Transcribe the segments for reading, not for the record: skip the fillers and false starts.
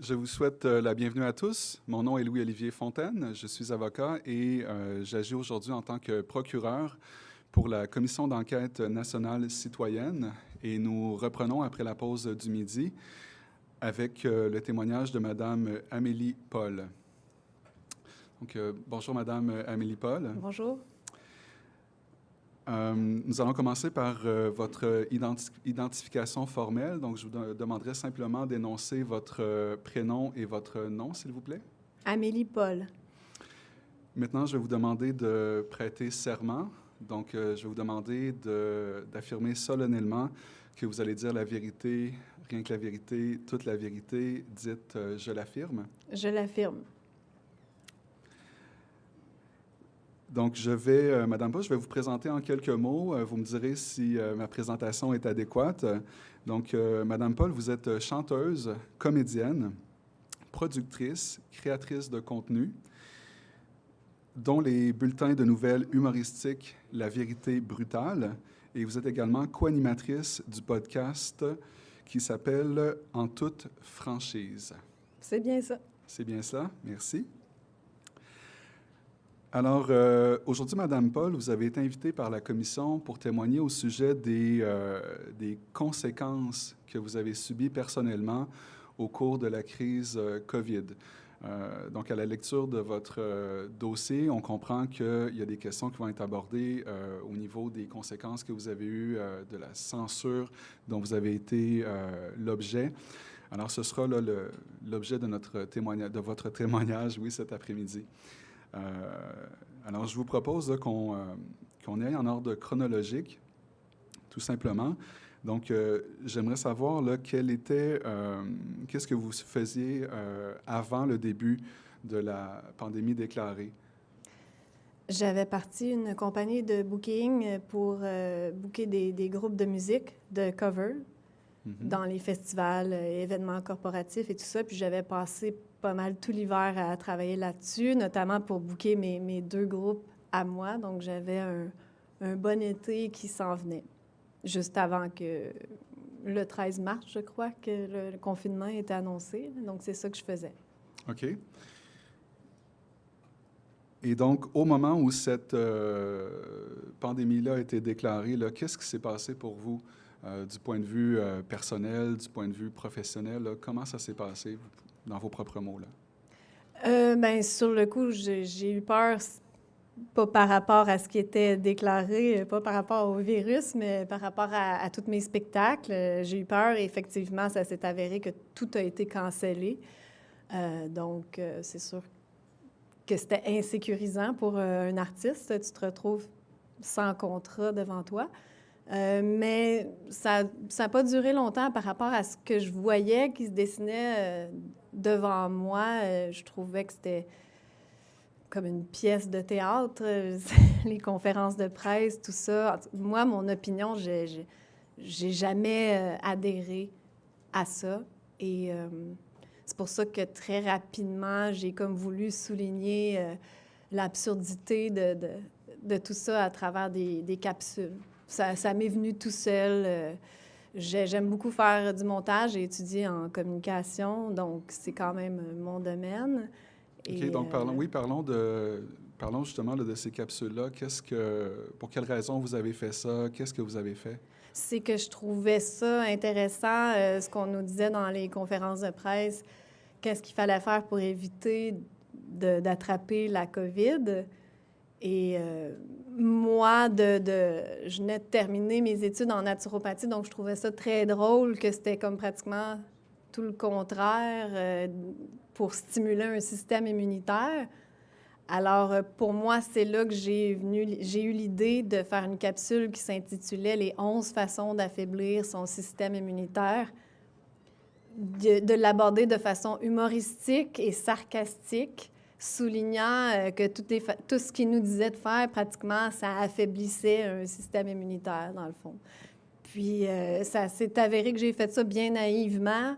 Je vous souhaite la bienvenue à tous. Mon nom est Louis-Olivier Fontaine. Je suis avocat et j'agis aujourd'hui en tant que procureur pour la Commission d'enquête nationale citoyenne. Et nous reprenons après la pause du midi avec le témoignage de Madame Amélie Paul. Donc, bonjour Madame Amélie Paul. Bonjour. Nous allons commencer par votre identification formelle. Donc, je vous demanderai simplement d'énoncer votre prénom et votre nom, s'il vous plaît. Amélie Paul. Maintenant, je vais vous demander de prêter serment. Donc, je vais vous demander d'affirmer solennellement que vous allez dire la vérité, rien que la vérité, toute la vérité. Dites « je l'affirme ». Je l'affirme. Donc, Madame Paul, je vais vous présenter en quelques mots. Vous me direz si ma présentation est adéquate. Donc, Madame Paul, vous êtes chanteuse, comédienne, productrice, créatrice de contenu, dont les bulletins de nouvelles humoristiques La Vérité brutale. Et vous êtes également co-animatrice du podcast qui s'appelle En toute franchise. C'est bien ça. C'est bien ça, merci. Alors, aujourd'hui, Madame Paul, vous avez été invitée par la Commission pour témoigner au sujet des conséquences que vous avez subies personnellement au cours de la crise COVID. Donc, à la lecture de votre dossier, on comprend qu'il y a des questions qui vont être abordées au niveau des conséquences que vous avez eues de la censure dont vous avez été l'objet. Alors, ce sera là, l'objet de votre témoignage, oui, cet après-midi. Alors, je vous propose qu'on aille en ordre chronologique, tout simplement. Donc, j'aimerais savoir là, qu'est-ce que vous faisiez avant le début de la pandémie déclarée? J'avais parti une compagnie de booking pour booker des groupes de musique, de cover, dans les festivals, événements corporatifs et tout ça. Puis j'avais passé pas mal tout l'hiver à travailler là-dessus, notamment pour booker mes deux groupes à moi. Donc, j'avais un bon été qui s'en venait, juste avant que le 13 mars, je crois, que le confinement était annoncé. Donc, c'est ça que je faisais. OK. Et donc, au moment où cette pandémie-là a été déclarée, là, qu'est-ce qui s'est passé pour vous du point de vue personnel, du point de vue professionnel? Là, comment ça s'est passé, dans vos propres mots, là? Bien, sur le coup, j'ai eu peur, pas par rapport à ce qui était déclaré, pas par rapport au virus, mais par rapport à tous mes spectacles. J'ai eu peur et effectivement, ça s'est avéré que tout a été cancellé. Donc, c'est sûr que c'était insécurisant pour un artiste. Tu te retrouves sans contrat devant toi. Mais ça n'a pas duré longtemps par rapport à ce que je voyais qui se dessinait devant moi. Je trouvais que c'était comme une pièce de théâtre, les conférences de presse, tout ça. Moi, mon opinion, j'ai jamais adhéré à ça. Et c'est pour ça que très rapidement, j'ai comme voulu souligner l'absurdité de tout ça à travers des capsules. Ça m'est venu tout seul. J'aime beaucoup faire du montage. J'ai étudié en communication, donc c'est quand même mon domaine. OK, donc parlons justement là, de ces capsules-là. Pour quelles raisons vous avez fait ça? Qu'est-ce que vous avez fait? C'est que je trouvais ça intéressant, ce qu'on nous disait dans les conférences de presse. Qu'est-ce qu'il fallait faire pour éviter d'attraper la COVID? Et moi, je venais de terminer mes études en naturopathie, donc je trouvais ça très drôle que c'était comme pratiquement tout le contraire pour stimuler un système immunitaire. Alors, pour moi, c'est là que j'ai eu l'idée de faire une capsule qui s'intitulait « Les 11 façons d'affaiblir son système immunitaire », de l'aborder de façon humoristique et sarcastique, soulignant que tout ce qu'il nous disait de faire, pratiquement, ça affaiblissait un système immunitaire, dans le fond. Puis, ça s'est avéré que j'ai fait ça bien naïvement,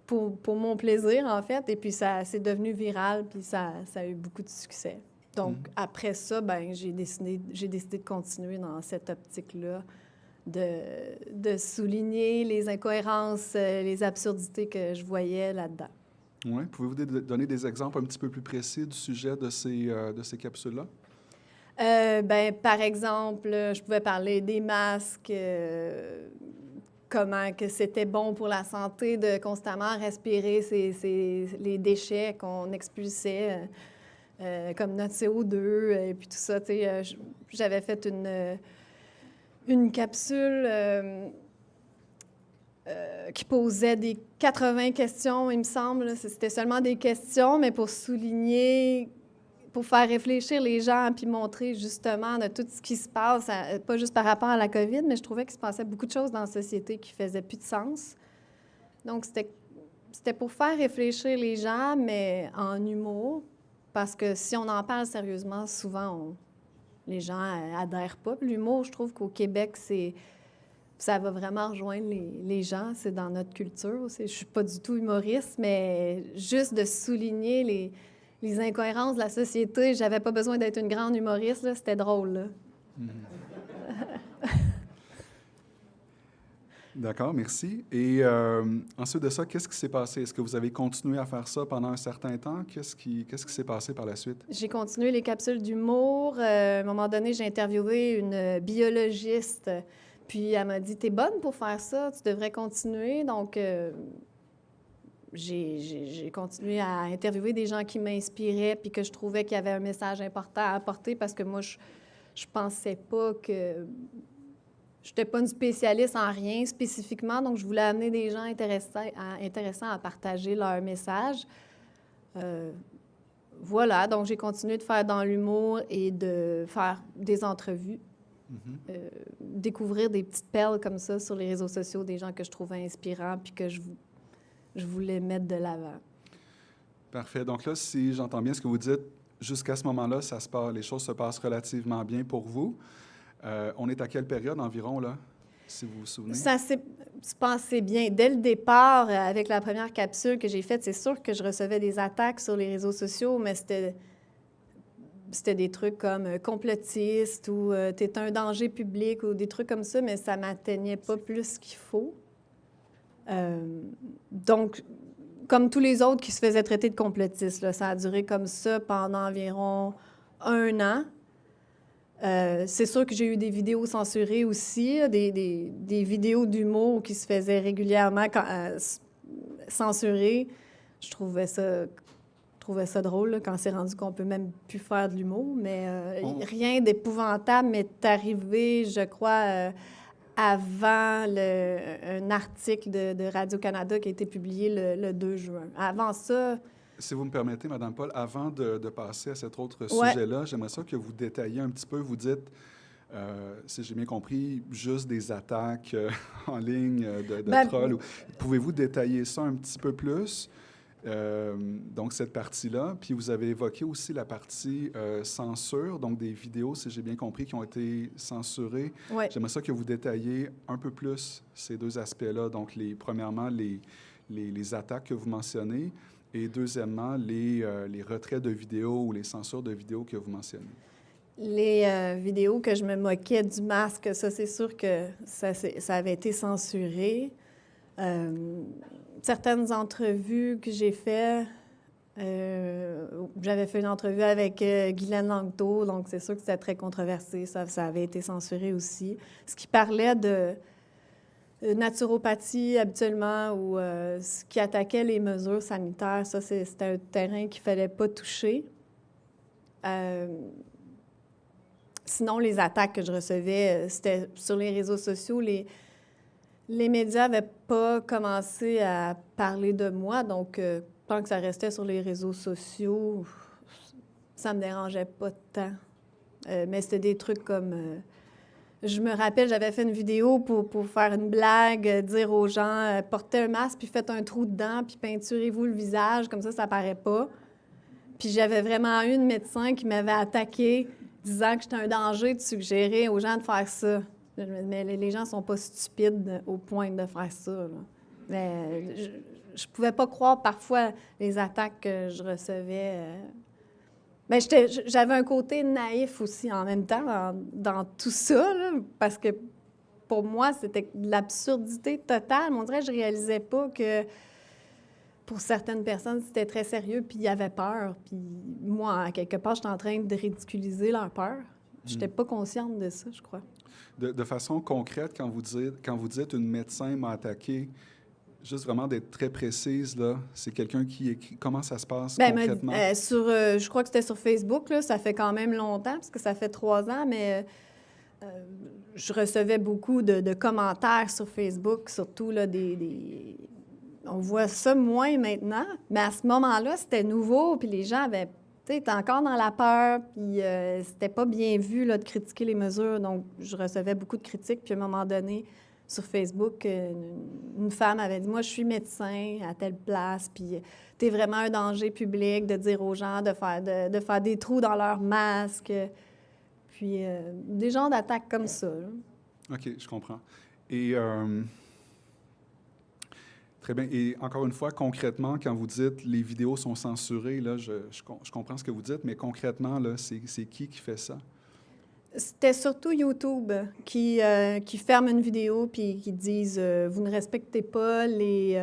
pour mon plaisir, en fait, et puis c'est devenu viral, puis ça a eu beaucoup de succès. Donc, après ça, ben j'ai décidé de continuer dans cette optique-là, de souligner les incohérences, les absurdités que je voyais là-dedans. Oui. Pouvez-vous donner des exemples un petit peu plus précis du sujet de ces capsules-là? Par exemple, je pouvais parler des masques, comment que c'était bon pour la santé de constamment respirer les déchets qu'on expulsait, comme notre CO2, et puis tout ça. Tu sais, j'avais fait une capsule qui posait des 80 questions, il me semble. Là. C'était seulement des questions, mais pour souligner, pour faire réfléchir les gens, puis montrer justement de tout ce qui se passe, pas juste par rapport à la COVID, mais je trouvais qu'il se passait beaucoup de choses dans la société qui faisaient plus de sens. Donc, c'était pour faire réfléchir les gens, mais en humour, parce que si on en parle sérieusement, souvent, les gens adhèrent pas. Puis l'humour, je trouve qu'au Québec, ça va vraiment rejoindre les gens. C'est dans notre culture. Je suis pas du tout humoriste, mais juste de souligner les incohérences de la société, j'avais pas besoin d'être une grande humoriste, là, c'était drôle. Là. D'accord, merci. Et ensuite de ça, qu'est-ce qui s'est passé? Est-ce que vous avez continué à faire ça pendant un certain temps? Qu'est-ce qui s'est passé par la suite? J'ai continué les capsules d'humour. À un moment donné, j'ai interviewé une biologiste, puis elle m'a dit « T'es bonne pour faire ça, tu devrais continuer. » Donc, j'ai continué à interviewer des gens qui m'inspiraient puis que je trouvais qu'il y avait un message important à apporter parce que moi, je pensais pas que... Je n'étais pas une spécialiste en rien spécifiquement, donc je voulais amener des gens intéressants à partager leur message. Voilà, donc j'ai continué de faire dans l'humour et de faire des entrevues, découvrir des petites perles comme ça sur les réseaux sociaux, des gens que je trouvais inspirants puis que je voulais mettre de l'avant. Parfait. Donc là, si j'entends bien ce que vous dites, jusqu'à ce moment-là, les choses se passent relativement bien pour vous. On est à quelle période environ, là, si vous vous souvenez? Ça s'est passé bien. Dès le départ, avec la première capsule que j'ai faite, c'est sûr que je recevais des attaques sur les réseaux sociaux, mais c'était des trucs comme complotiste ou t'es un danger public ou des trucs comme ça, mais ça m'atteignait pas plus qu'il faut. Donc, comme tous les autres qui se faisaient traiter de complotistes, là, ça a duré comme ça pendant environ 1 an. C'est sûr que j'ai eu des vidéos censurées aussi, des vidéos d'humour qui se faisaient régulièrement censurées. Je trouvais ça drôle là, quand c'est rendu qu'on peut même plus faire de l'humour, mais rien d'épouvantable m'est arrivé, je crois, avant un article de Radio-Canada qui a été publié le 2 juin. Avant ça... Si vous me permettez, Mme Paul, avant de passer à cet autre Ouais. sujet-là, j'aimerais ça que vous détailliez un petit peu. Vous dites, si j'ai bien compris, juste des attaques en ligne de trolls. Pouvez-vous détailler ça un petit peu plus? Donc, cette partie-là. Puis, vous avez évoqué aussi la partie censure, donc des vidéos, si j'ai bien compris, qui ont été censurées. Ouais. J'aimerais ça que vous détailliez un peu plus ces deux aspects-là. Donc, premièrement, les attaques que vous mentionnez. Et deuxièmement, les retraits de vidéos ou les censures de vidéos que vous mentionnez. Les vidéos que je me moquais du masque, ça, c'est sûr que ça avait été censuré. Certaines entrevues que j'ai faites, j'avais fait une entrevue avec Guylaine Langto, donc c'est sûr que c'était très controversé. Ça avait été censuré aussi. Ce qui parlait de naturopathie habituellement ou ce qui attaquait les mesures sanitaires, ça, c'était un terrain qu'il ne fallait pas toucher. Sinon, les attaques que je recevais, c'était sur les réseaux sociaux. Les médias n'avaient pas commencé à parler de moi, donc tant que ça restait sur les réseaux sociaux, ça ne me dérangeait pas tant. Mais c'était des trucs comme... je me rappelle, j'avais fait une vidéo pour faire une blague, dire aux gens portez un masque, puis faites un trou dedans, puis peinturez-vous le visage, comme ça paraît pas. Puis j'avais vraiment eu une médecin qui m'avait attaqué, disant que j'étais un danger de suggérer aux gens de faire ça. Mais les gens sont pas stupides au point de faire ça. Là. Mais je pouvais pas croire parfois les attaques que je recevais. Mais j'avais un côté naïf aussi en même temps dans tout ça, là, parce que pour moi, c'était de l'absurdité totale. On dirait que je réalisais pas que pour certaines personnes, c'était très sérieux, puis ils avaient peur. Puis moi, à quelque part, j'étais en train de ridiculiser leur peur. Je n'étais pas consciente de ça, je crois. De façon concrète, quand vous dites une médecin m'a attaqué, juste vraiment d'être très précise, là, c'est quelqu'un qui écrit. Comment ça se passe concrètement? Je crois que c'était sur Facebook, là, ça fait quand même longtemps, parce que ça fait 3 ans, mais je recevais beaucoup de commentaires sur Facebook, surtout là, on voit ça moins maintenant, mais à ce moment-là, c'était nouveau, puis les gens avaient, étaient encore dans la peur, puis c'était pas bien vu là, de critiquer les mesures, donc je recevais beaucoup de critiques, puis à un moment donné, sur Facebook, une femme avait dit « Moi, je suis médecin à telle place, puis t'es vraiment un danger public de dire aux gens de faire des trous dans leur masque. » Puis des genres d'attaques comme ça. Là. OK, je comprends. Et très bien. Et encore une fois, concrètement, quand vous dites « les vidéos sont censurées », là, je comprends ce que vous dites, mais concrètement, là, c'est qui fait ça? C'était surtout YouTube qui ferme une vidéo puis qui disent vous ne respectez pas les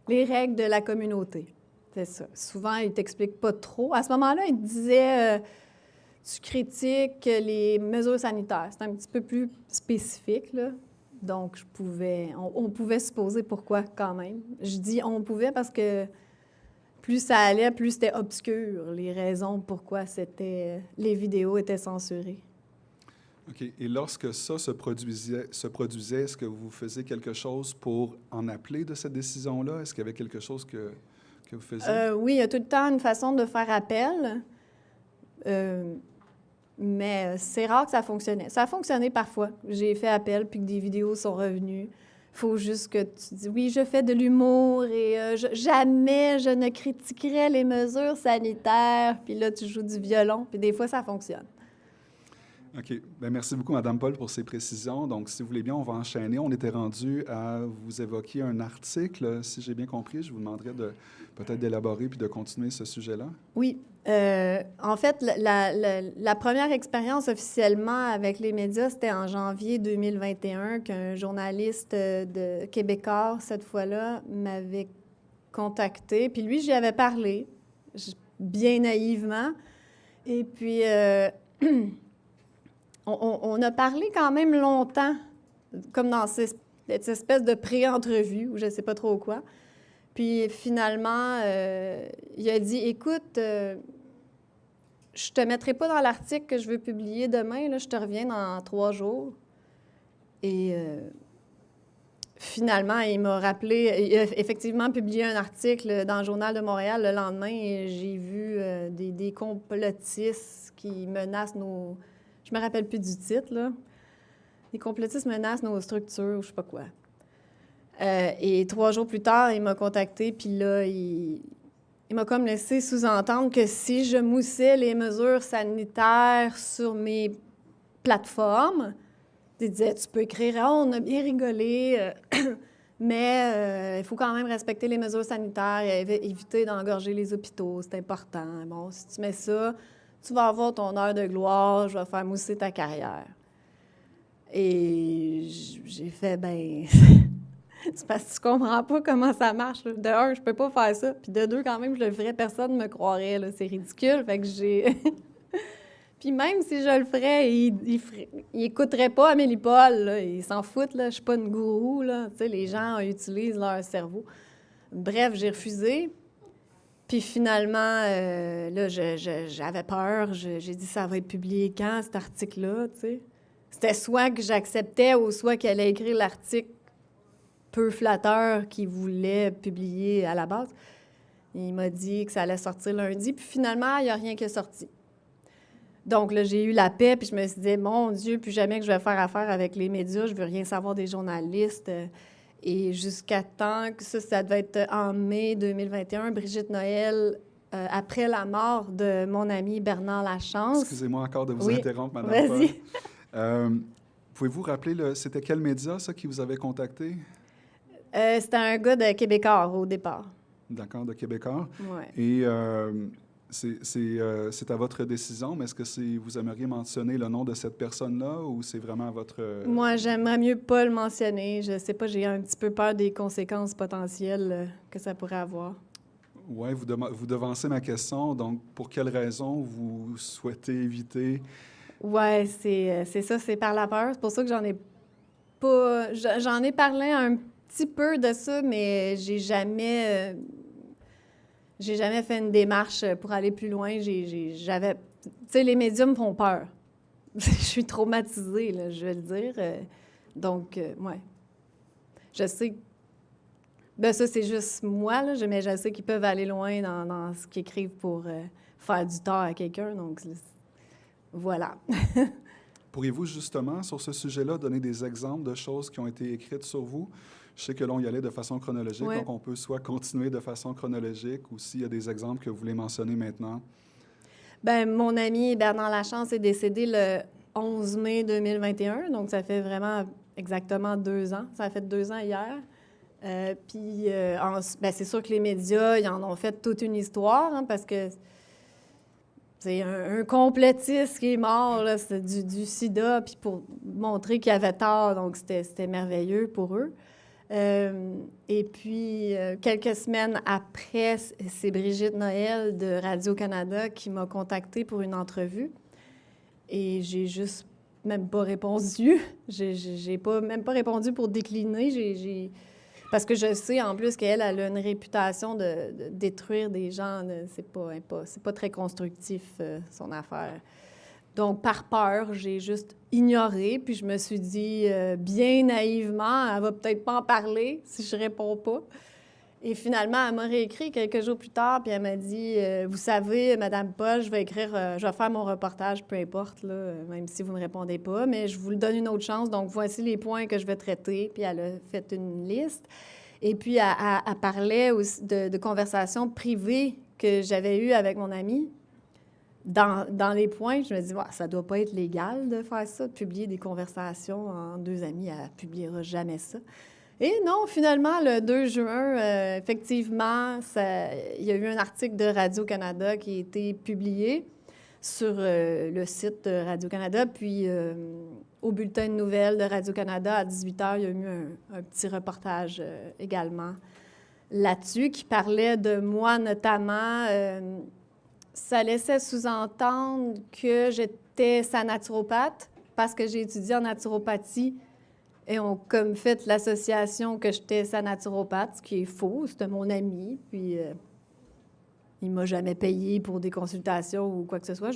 règles de la communauté. C'est ça. Souvent, ils ne t'expliquent pas trop. À ce moment-là, ils disaient tu critiques les mesures sanitaires. C'est un petit peu plus spécifique, là. Donc, on pouvait supposer pourquoi quand même. Je dis on pouvait parce que plus ça allait, plus c'était obscur, les raisons pourquoi les vidéos étaient censurées. OK. Et lorsque ça se produisait, est-ce que vous faisiez quelque chose pour en appeler de cette décision-là? Est-ce qu'il y avait quelque chose que vous faisiez? Oui, il y a tout le temps une façon de faire appel, mais c'est rare que ça fonctionnait. Ça a fonctionné parfois. J'ai fait appel puis que des vidéos sont revenues. Il faut juste que tu dis, oui, je fais de l'humour et jamais je ne critiquerai les mesures sanitaires. Puis là, tu joues du violon, puis des fois, ça fonctionne. OK. Bien, merci beaucoup, Mme Paul, pour ces précisions. Donc, si vous voulez bien, on va enchaîner. On était rendu à vous évoquer un article. Si j'ai bien compris, je vous demanderais peut-être d'élaborer puis de continuer ce sujet-là. Oui. En fait, la première expérience officiellement avec les médias, c'était en janvier 2021 qu'un journaliste de Québécois, cette fois-là, m'avait contacté. Puis lui, j'y avais parlé, bien naïvement. Et puis, on a parlé quand même longtemps, comme dans cette espèce de pré-entrevue, ou je ne sais pas trop quoi. Puis finalement, il a dit, écoute, je te mettrai pas dans l'article que je veux publier demain, là, je te reviens dans 3 jours. Et finalement, il m'a rappelé, il a effectivement publié un article dans le Journal de Montréal le lendemain et j'ai vu des complotistes qui menacent nos... Je me rappelle plus du titre, là. Les complotistes menacent nos structures, ou je sais pas quoi. Et 3 jours plus tard, il m'a contacté, puis là, il m'a comme laissé sous-entendre que si je moussais les mesures sanitaires sur mes plateformes, il disait, tu peux écrire, oh, on a bien rigolé, mais il faut quand même respecter les mesures sanitaires et éviter d'engorger les hôpitaux, c'est important. Bon, si tu mets ça, tu vas avoir ton heure de gloire, je vais faire mousser ta carrière. Et j'ai fait, ben... C'est parce que tu comprends pas comment ça marche. De un, je peux pas faire ça. Puis de deux, quand même, je le ferais, personne ne me croirait. Là. C'est ridicule. Fait que j'ai... Puis même si je le ferais, il écouterait pas Amélie Paul. Là. Il s'en fout. Là. Je suis pas une gourou. Là. Tu sais, les gens utilisent leur cerveau. Bref, j'ai refusé. Puis finalement, là, j'avais peur. J'ai dit, ça va être publié quand, cet article-là? Tu sais? C'était soit que j'acceptais ou soit qu'elle allait écrire l'article peu flatteur qu'il voulait publier à la base. Il m'a dit que ça allait sortir lundi, puis finalement, il n'y a rien qui est sorti. Donc là, j'ai eu la paix, puis je me suis dit, mon Dieu, plus jamais que je vais faire affaire avec les médias, je veux rien savoir des journalistes. Et jusqu'à temps que ça devait être en mai 2021, Brigitte Noël, après la mort de mon ami Bernard Lachance. Excusez-moi encore de vous interrompre, Mme Vas-y. Paul. Pouvez-vous rappeler, c'était quel média, ça, qui vous avait contacté? C'était un gars de Québécois au départ. D'accord, de Québécois. Ouais. Et C'est à votre décision, mais est-ce que vous aimeriez mentionner le nom de cette personne-là ou c'est vraiment à votre... Moi, j'aimerais mieux pas le mentionner. Je sais pas, j'ai un petit peu peur des conséquences potentielles que ça pourrait avoir. Oui, vous devancez ma question. Donc, pour quelles raisons vous souhaitez éviter? Ouais, c'est ça, c'est par la peur. C'est pour ça que j'en ai pas... J'en ai parlé un petit peu de ça, mais j'ai jamais fait une démarche pour aller plus loin. J'avais... Tu sais, les médias me font peur. Je suis traumatisée, là, je vais le dire. Donc, ouais. Je sais... Ben ça, c'est juste moi, là, mais je sais qu'ils peuvent aller loin dans ce qu'ils écrivent pour faire du tort à quelqu'un. Donc, voilà. Pourriez-vous justement, sur ce sujet-là, donner des exemples de choses qui ont été écrites sur vous? Je sais que l'on y allait de façon chronologique, Ouais. donc on peut soit continuer de façon chronologique ou s'il y a des exemples que vous voulez mentionner maintenant. Ben mon ami Bernard Lachance est décédé le 11 mai 2021, donc ça fait vraiment exactement 2 ans. Ça a fait 2 ans hier. Ben, c'est sûr que les médias, ils en ont fait toute une histoire, hein, parce que c'est un complotiste qui est mort, là, c'est du sida, puis pour montrer qu'il avait tort, donc c'était merveilleux pour eux. Et puis, quelques semaines après, c'est Brigitte Noël de Radio-Canada qui m'a contactée pour une entrevue. Et j'ai juste même pas répondu. Même pas répondu pour décliner. Parce que je sais en plus qu'elle a une réputation de détruire des gens. C'est pas très constructif, son affaire. Donc, par peur, j'ai juste ignoré, puis je me suis dit, bien naïvement, elle va peut-être pas en parler si je réponds pas. Et finalement, elle m'a réécrit quelques jours plus tard, puis elle m'a dit, vous savez, Madame Paul, je vais faire mon reportage, peu importe, là, même si vous ne me répondez pas, mais je vous le donne une autre chance. Donc, voici les points que je vais traiter. Puis elle a fait une liste. Et puis, elle parlait aussi de conversations privées que j'avais eues avec mon ami. Dans les points, je me dis, ça doit pas être légal de faire ça, de publier des conversations en 2 amis. Elle ne publiera jamais ça. Et non, finalement, le 2 juin, effectivement, il y a eu un article de Radio-Canada qui a été publié sur le site de Radio-Canada. Puis, au bulletin de nouvelles de Radio-Canada, à 18h, il y a eu un petit reportage également là-dessus qui parlait de moi notamment. Ça laissait sous-entendre que j'étais sa naturopathe parce que j'ai étudié en naturopathie et on comme fait l'association que j'étais sa naturopathe, ce qui est faux. C'était mon ami, puis il m'a jamais payé pour des consultations ou quoi que ce soit.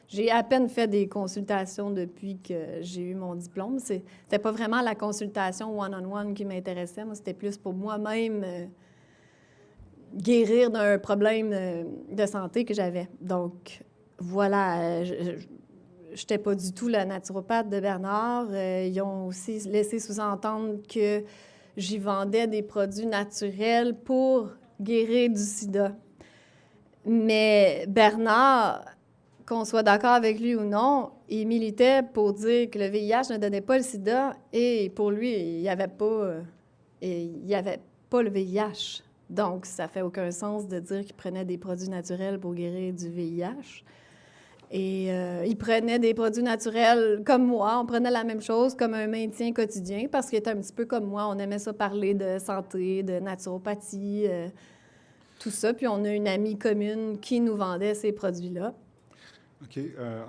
J'ai à peine fait des consultations depuis que j'ai eu mon diplôme. C'était pas vraiment la consultation one-on-one qui m'intéressait. Moi, c'était plus pour moi-même guérir d'un problème de santé que j'avais. Donc, voilà, je n'étais pas du tout la naturopathe de Bernard. Ils ont aussi laissé sous-entendre que j'y vendais des produits naturels pour guérir du sida. Mais Bernard, qu'on soit d'accord avec lui ou non, il militait pour dire que le VIH ne donnait pas le sida et pour lui, il n'y avait pas le VIH. Donc, ça fait aucun sens de dire qu'il prenait des produits naturels pour guérir du VIH. Et il prenait des produits naturels comme moi. On prenait la même chose comme un maintien quotidien parce qu'il était un petit peu comme moi. On aimait ça parler de santé, de naturopathie, tout ça. Puis on a une amie commune qui nous vendait ces produits-là. OK.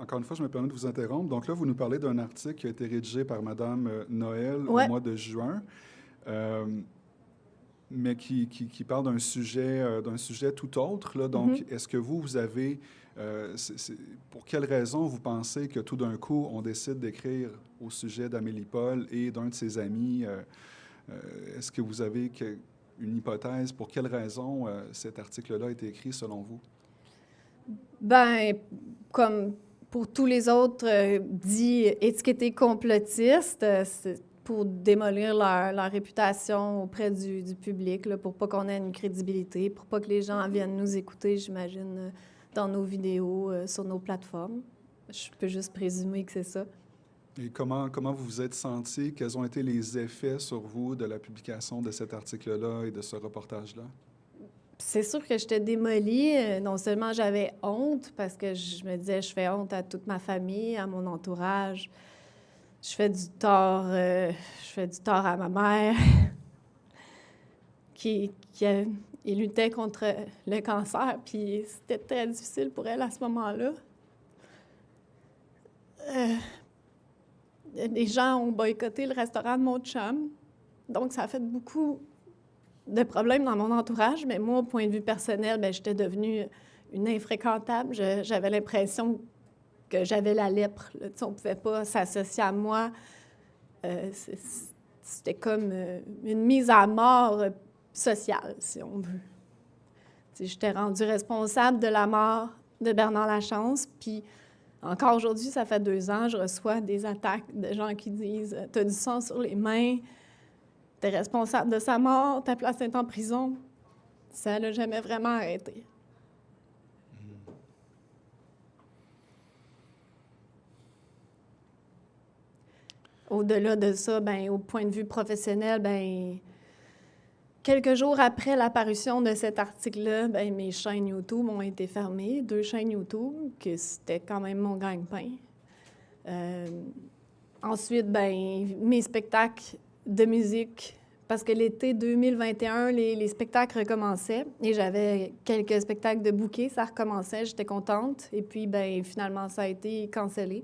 Encore une fois, je me permets de vous interrompre. Donc là, vous nous parlez d'un article qui a été rédigé par Mme Noël au mois de juin. Mais qui parle d'un sujet tout autre. Là. Donc, Est-ce que vous avez... pour quelles raisons vous pensez que tout d'un coup, on décide d'écrire au sujet d'Amélie Paul et d'un de ses amis? Est-ce que vous avez une hypothèse? Pour quelles raisons cet article-là a été écrit, selon vous? Bien, comme pour tous les autres dits étiquetés complotistes, c'est pour démolir leur réputation auprès du public, là, pour pas qu'on ait une crédibilité, pour pas que les gens viennent nous écouter, j'imagine, dans nos vidéos, sur nos plateformes. Je peux juste présumer que c'est ça. Et comment vous vous êtes senti? Quels ont été les effets sur vous de la publication de cet article-là et de ce reportage-là? C'est sûr que j'étais démolie. Non seulement j'avais honte, parce que je me disais, je fais honte à toute ma famille, à mon entourage. Je fais du tort, à ma mère, il luttait contre le cancer, puis c'était très difficile pour elle à ce moment-là. Les gens ont boycotté le restaurant de mon chum, donc ça a fait beaucoup de problèmes dans mon entourage, mais moi, au point de vue personnel, bien, j'étais devenue une infréquentable. J'avais l'impression que j'avais la lèpre. Là. On ne pouvait pas s'associer à moi. C'était comme une mise à mort sociale, si on veut. J'étais rendue responsable de la mort de Bernard Lachance, puis encore aujourd'hui, ça fait 2 ans, je reçois des attaques de gens qui disent « T'as du sang sur les mains, t'es responsable de sa mort, ta place est en prison. » Ça n'a jamais vraiment arrêté. Au-delà de ça, bien, au point de vue professionnel, bien, quelques jours après l'apparition de cet article-là, bien, mes chaînes YouTube ont été fermées, 2 chaînes YouTube, que c'était quand même mon gagne-pain. Ensuite, bien, mes spectacles de musique, parce que l'été 2021, les spectacles recommençaient et j'avais quelques spectacles de bookés, ça recommençait, j'étais contente. Et puis, bien, finalement, ça a été cancellé.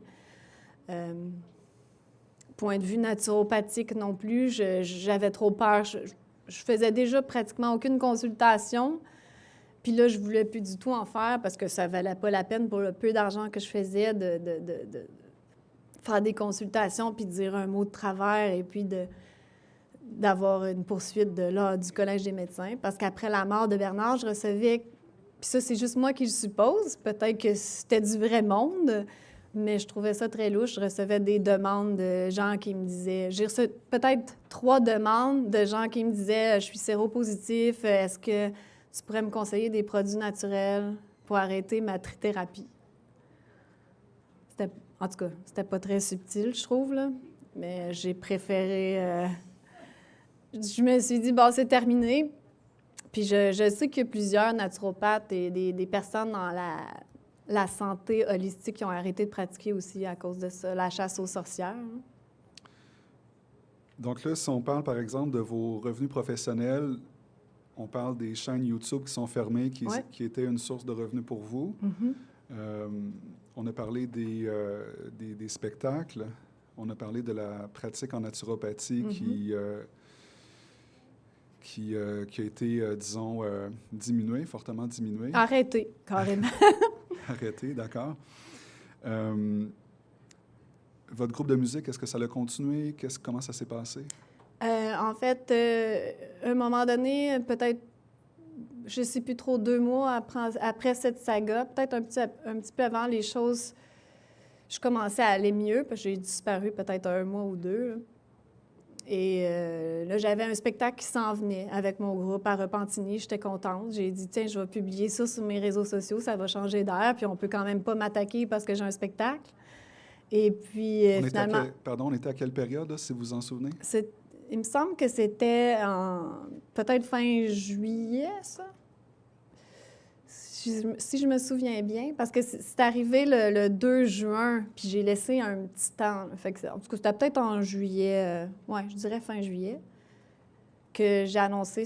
Point de vue naturopathique non plus, j'avais trop peur. Je faisais déjà pratiquement aucune consultation. Puis là, je ne voulais plus du tout en faire parce que ça ne valait pas la peine pour le peu d'argent que je faisais de faire des consultations puis de dire un mot de travers et puis d'avoir une poursuite du Collège des médecins. Parce qu'après la mort de Bernard, je recevais... Puis ça, c'est juste moi qui le suppose. Peut-être que c'était du vrai monde. Mais je trouvais ça très louche. Je recevais des demandes de gens qui me disaient... J'ai reçu peut-être 3 demandes de gens qui me disaient « Je suis séropositif, est-ce que tu pourrais me conseiller des produits naturels pour arrêter ma trithérapie? » En tout cas, c'était pas très subtil, je trouve, là. Mais j'ai préféré... Je me suis dit « Bon, c'est terminé. » Puis je sais qu'il y a plusieurs naturopathes et des personnes dans la santé holistique qui ont arrêté de pratiquer aussi à cause de ça, la chasse aux sorcières. Hein. Donc là, si on parle, par exemple, de vos revenus professionnels, on parle des chaînes YouTube qui sont fermées, qui étaient une source de revenus pour vous. Mm-hmm. On a parlé des spectacles. On a parlé de la pratique en naturopathie mm-hmm. qui a été, disons, diminuée, fortement diminuée. Arrêtée, carrément. Arrêté, d'accord. Votre groupe de musique, est-ce que ça a continué? Comment ça s'est passé? En fait, à un moment donné, peut-être, je ne sais plus trop, 2 mois après cette saga, peut-être un petit peu avant, les choses, je commençais à aller mieux, parce que j'ai disparu peut-être 1 mois ou 2. Là. Et là, j'avais un spectacle qui s'en venait avec mon groupe à Repentigny. J'étais contente. J'ai dit, tiens, je vais publier ça sur mes réseaux sociaux, ça va changer d'air, puis on peut quand même pas m'attaquer parce que j'ai un spectacle. Et puis, finalement... on était à quelle période, là, si vous vous en souvenez? Il me semble que c'était peut-être fin juillet, ça. Si je me souviens bien, parce que c'est arrivé le 2 juin, puis j'ai laissé un petit temps. Fait que, en tout cas, c'était peut-être en juillet, je dirais fin juillet, que j'ai annoncé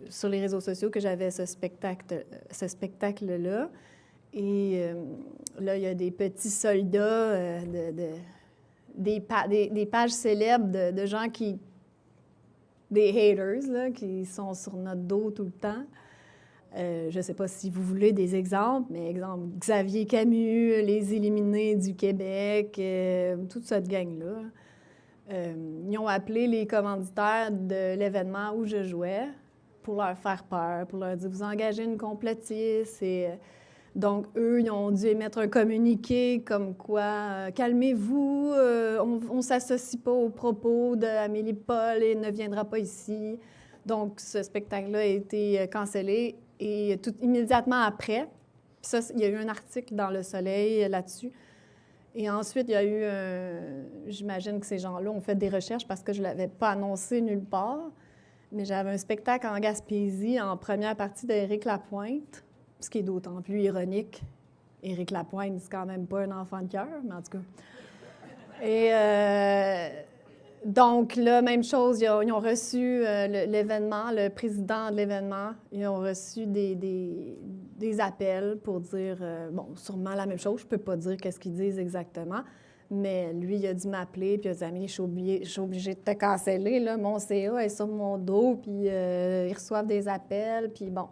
sur les réseaux sociaux que j'avais ce spectacle-là. Et là, il y a des petits soldats, des pages célèbres de gens des haters, là, qui sont sur notre dos tout le temps. Je ne sais pas si vous voulez des exemples, mais exemple, Xavier Camus, Les Éliminés du Québec, toute cette gang-là. Ils ont appelé les commanditaires de l'événement où je jouais pour leur faire peur, pour leur dire « Vous engagez une complotiste ». Donc, eux, ils ont dû émettre un communiqué comme quoi « Calmez-vous, on ne s'associe pas aux propos d'Amélie Paul et ne viendra pas ici ». Donc, ce spectacle-là a été cancellé. Et immédiatement après, puis ça, il y a eu un article dans Le Soleil là-dessus. Et ensuite, il y a eu j'imagine que ces gens-là ont fait des recherches parce que je ne l'avais pas annoncé nulle part. Mais j'avais un spectacle en Gaspésie en première partie d'Éric Lapointe, ce qui est d'autant plus ironique. Éric Lapointe, c'est quand même pas un enfant de cœur, mais en tout cas. Et donc, là, même chose, ils ont reçu l'événement, le président de l'événement, ils ont reçu des appels pour dire, bon, sûrement la même chose, je peux pas dire qu'est-ce qu'ils disent exactement, mais lui, il a dû m'appeler, puis il a dit, Amélie, je suis obligée de te canceller, là, mon CA est sur mon dos, puis ils reçoivent des appels, puis bon.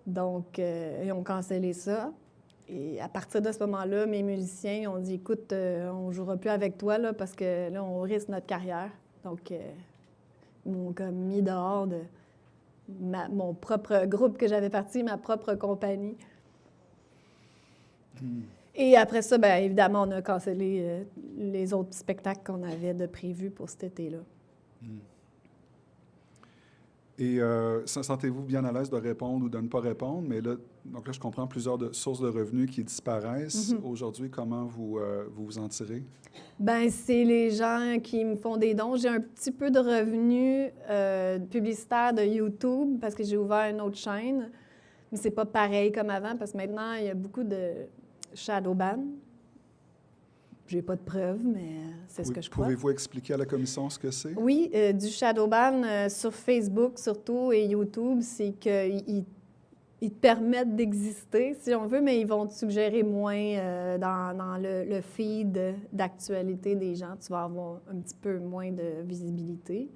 Donc, ils ont cancellé ça. Et à partir de ce moment-là, mes musiciens ont dit, écoute, on ne jouera plus avec toi, là, parce que là, on risque notre carrière. Donc, ils m'ont comme mis dehors de mon propre groupe que j'avais parti, ma propre compagnie. Et après ça, bien évidemment, on a cancellé les autres spectacles qu'on avait de prévus pour cet été-là. Et sentez-vous bien à l'aise de répondre ou de ne pas répondre? Mais là, donc là, je comprends plusieurs sources de revenus qui disparaissent. Aujourd'hui, comment vous vous en tirez? Bien, c'est les gens qui me font des dons. J'ai un petit peu de revenus publicitaires de YouTube parce que j'ai ouvert une autre chaîne. Mais c'est pas pareil comme avant parce que maintenant, il y a beaucoup de shadow ban. J'ai pas de preuves, mais c'est ce que je crois. Pouvez-vous expliquer à la commission ce que c'est? Oui, du shadow ban sur Facebook surtout et YouTube, c'est qu'ils te permettent d'exister, si on veut, mais ils vont te suggérer moins dans le feed d'actualité des gens. Tu vas avoir un petit peu moins de visibilité.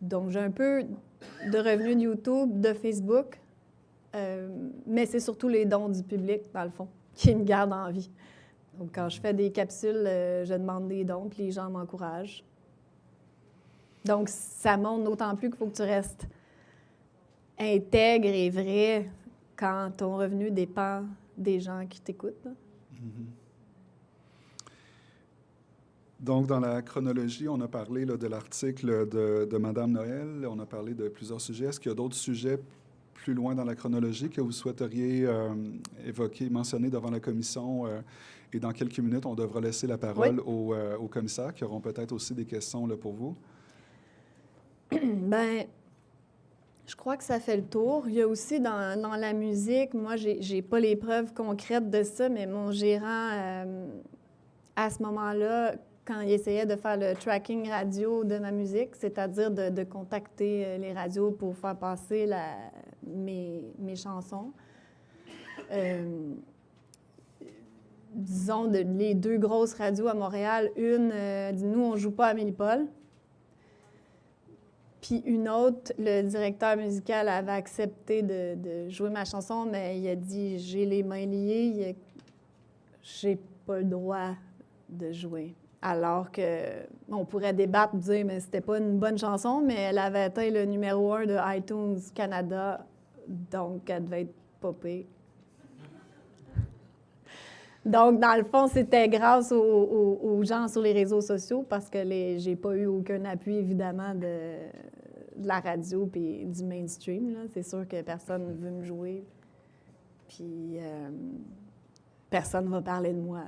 Donc, j'ai un peu de revenus de YouTube, de Facebook, mais c'est surtout les dons du public, dans le fond, qui me gardent en vie. Donc, quand je fais des capsules, je demande des dons, puis les gens m'encouragent. Donc, ça montre d'autant plus qu'il faut que tu restes intègre et vrai quand ton revenu dépend des gens qui t'écoutent. Donc, dans la chronologie, on a parlé là, de l'article de Madame Noël, on a parlé de plusieurs sujets. Est-ce qu'il y a d'autres sujets plus loin dans la chronologie que vous souhaiteriez évoquer, mentionner devant la commission? Et dans quelques minutes, on devra laisser la parole aux commissaires qui auront peut-être aussi des questions là, pour vous. Bien, je crois que ça fait le tour. Il y a aussi dans la musique, moi, j'ai pas les preuves concrètes de ça, mais mon gérant, à ce moment-là, quand il essayait de faire le tracking radio de ma musique, c'est-à-dire de contacter les radios pour faire passer mes chansons, disons, les deux grosses radios à Montréal, une dit « Nous, on ne joue pas à Amélie-Paul ». Puis une autre, le directeur musical avait accepté de jouer ma chanson, mais il a dit « J'ai les mains liées, j'ai pas le droit de jouer ». Alors qu'on pourrait débattre, dire « Mais c'était pas une bonne chanson », mais elle avait atteint le numéro 1 de iTunes Canada, donc elle devait être popée. Donc, dans le fond, c'était grâce aux gens sur les réseaux sociaux parce que j'ai pas eu aucun appui, évidemment, de la radio et du mainstream. C'est sûr que personne ne veut me jouer, puis personne ne va parler de moi.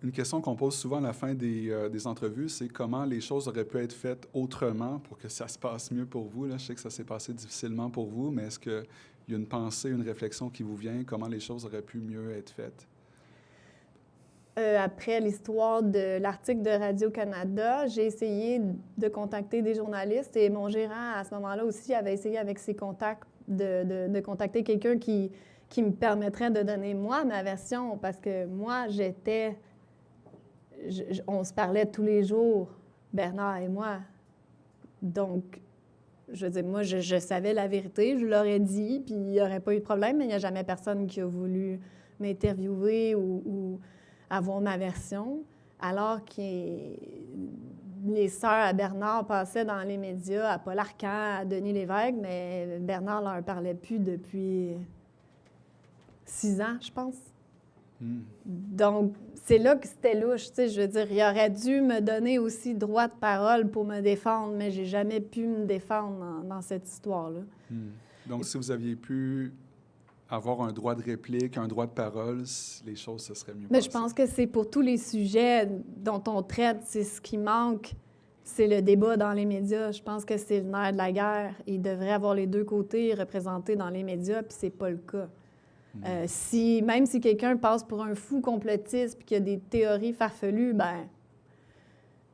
Une question qu'on pose souvent à la fin des entrevues, c'est comment les choses auraient pu être faites autrement pour que ça se passe mieux pour vous. Là, je sais que ça s'est passé difficilement pour vous, mais est-ce qu'il y a une pensée, une réflexion qui vous vient, comment les choses auraient pu mieux être faites? Après l'histoire de l'article de Radio-Canada, j'ai essayé de contacter des journalistes et mon gérant, à ce moment-là aussi, avait essayé avec ses contacts de contacter quelqu'un qui me permettrait de donner, moi, ma version, parce que moi, on se parlait tous les jours, Bernard et moi. Donc, je veux dire, moi, je savais la vérité, je l'aurais dit, puis il n'y aurait pas eu de problème, mais il n'y a jamais personne qui a voulu m'interviewer ou avoir ma version, alors que les sœurs à Bernard passaient dans les médias, à Paul Arcand, à Denis Lévesque, mais Bernard ne leur parlait plus depuis 6 ans, je pense. Donc, c'est là que c'était louche, tu sais, je veux dire, il aurait dû me donner aussi droit de parole pour me défendre, mais j'ai jamais pu me défendre dans cette histoire-là. Donc, si vous aviez pu avoir un droit de réplique, un droit de parole, les choses se seraient mieux passées. Mais je pense que c'est pour tous les sujets dont on traite, c'est ce qui manque. c'est le débat dans les médias. Je pense que c'est le nerf de la guerre. Il devrait avoir les deux côtés représentés dans les médias, puis c'est pas le cas. Même si quelqu'un passe pour un fou complotiste puis qu'il y a des théories farfelues, ben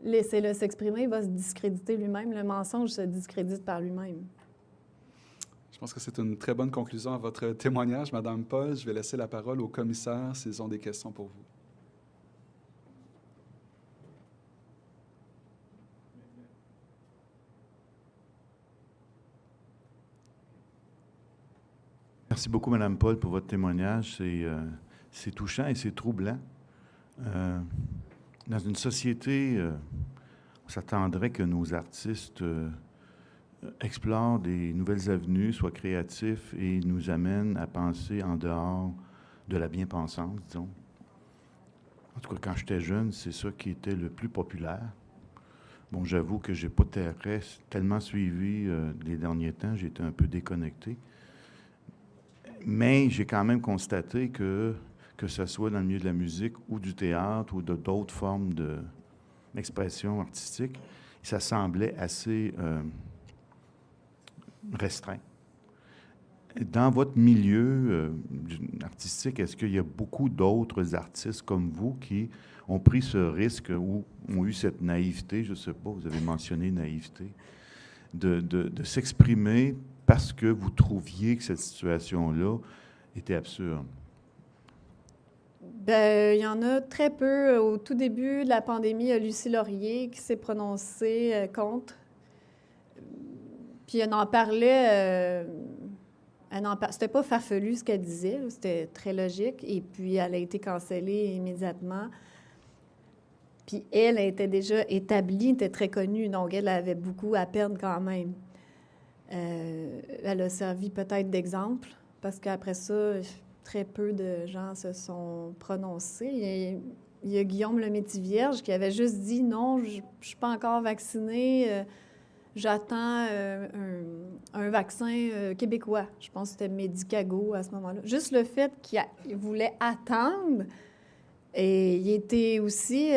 laissez-le s'exprimer, il va se discréditer lui-même. Le mensonge se discrédite par lui-même. Je pense que c'est une très bonne conclusion à votre témoignage, Madame Paul. Je vais laisser la parole aux commissaires s'ils ont des questions pour vous. Merci beaucoup, Mme Paul, pour votre témoignage. C'est touchant et c'est troublant. Dans une société, on s'attendrait que nos artistes explorent des nouvelles avenues, soient créatifs et nous amènent à penser en dehors de la bien-pensance, disons. En tout cas, quand j'étais jeune, c'est ça qui était le plus populaire. Bon, j'avoue que je n'ai pas tellement suivi les derniers temps, j'ai été un peu déconnecté. Mais j'ai quand même constaté que ce soit dans le milieu de la musique ou du théâtre ou d'autres formes d'expression artistique, ça semblait assez restreint. Dans votre milieu artistique, est-ce qu'il y a beaucoup d'autres artistes comme vous qui ont pris ce risque ou ont eu cette naïveté, je ne sais pas, vous avez mentionné naïveté, de s'exprimer parce que vous trouviez que cette situation-là était absurde? Bien, il y en a très peu. Au tout début de la pandémie, il y a Lucie Laurier qui s'est prononcée contre. Puis elle en parlait... C'était pas farfelu ce qu'elle disait, c'était très logique. Et puis, elle a été cancellée immédiatement. Puis elle était déjà établie, était très connue, donc elle avait beaucoup à perdre quand même. Elle a servi peut-être d'exemple, parce qu'après ça, très peu de gens se sont prononcés. Il y a Guillaume Lemaitre-Vierge qui avait juste dit « Non, je ne suis pas encore vacciné, j'attends un vaccin québécois. » Je pense que c'était Medicago à ce moment-là. Juste le fait qu'il voulait attendre, et il était aussi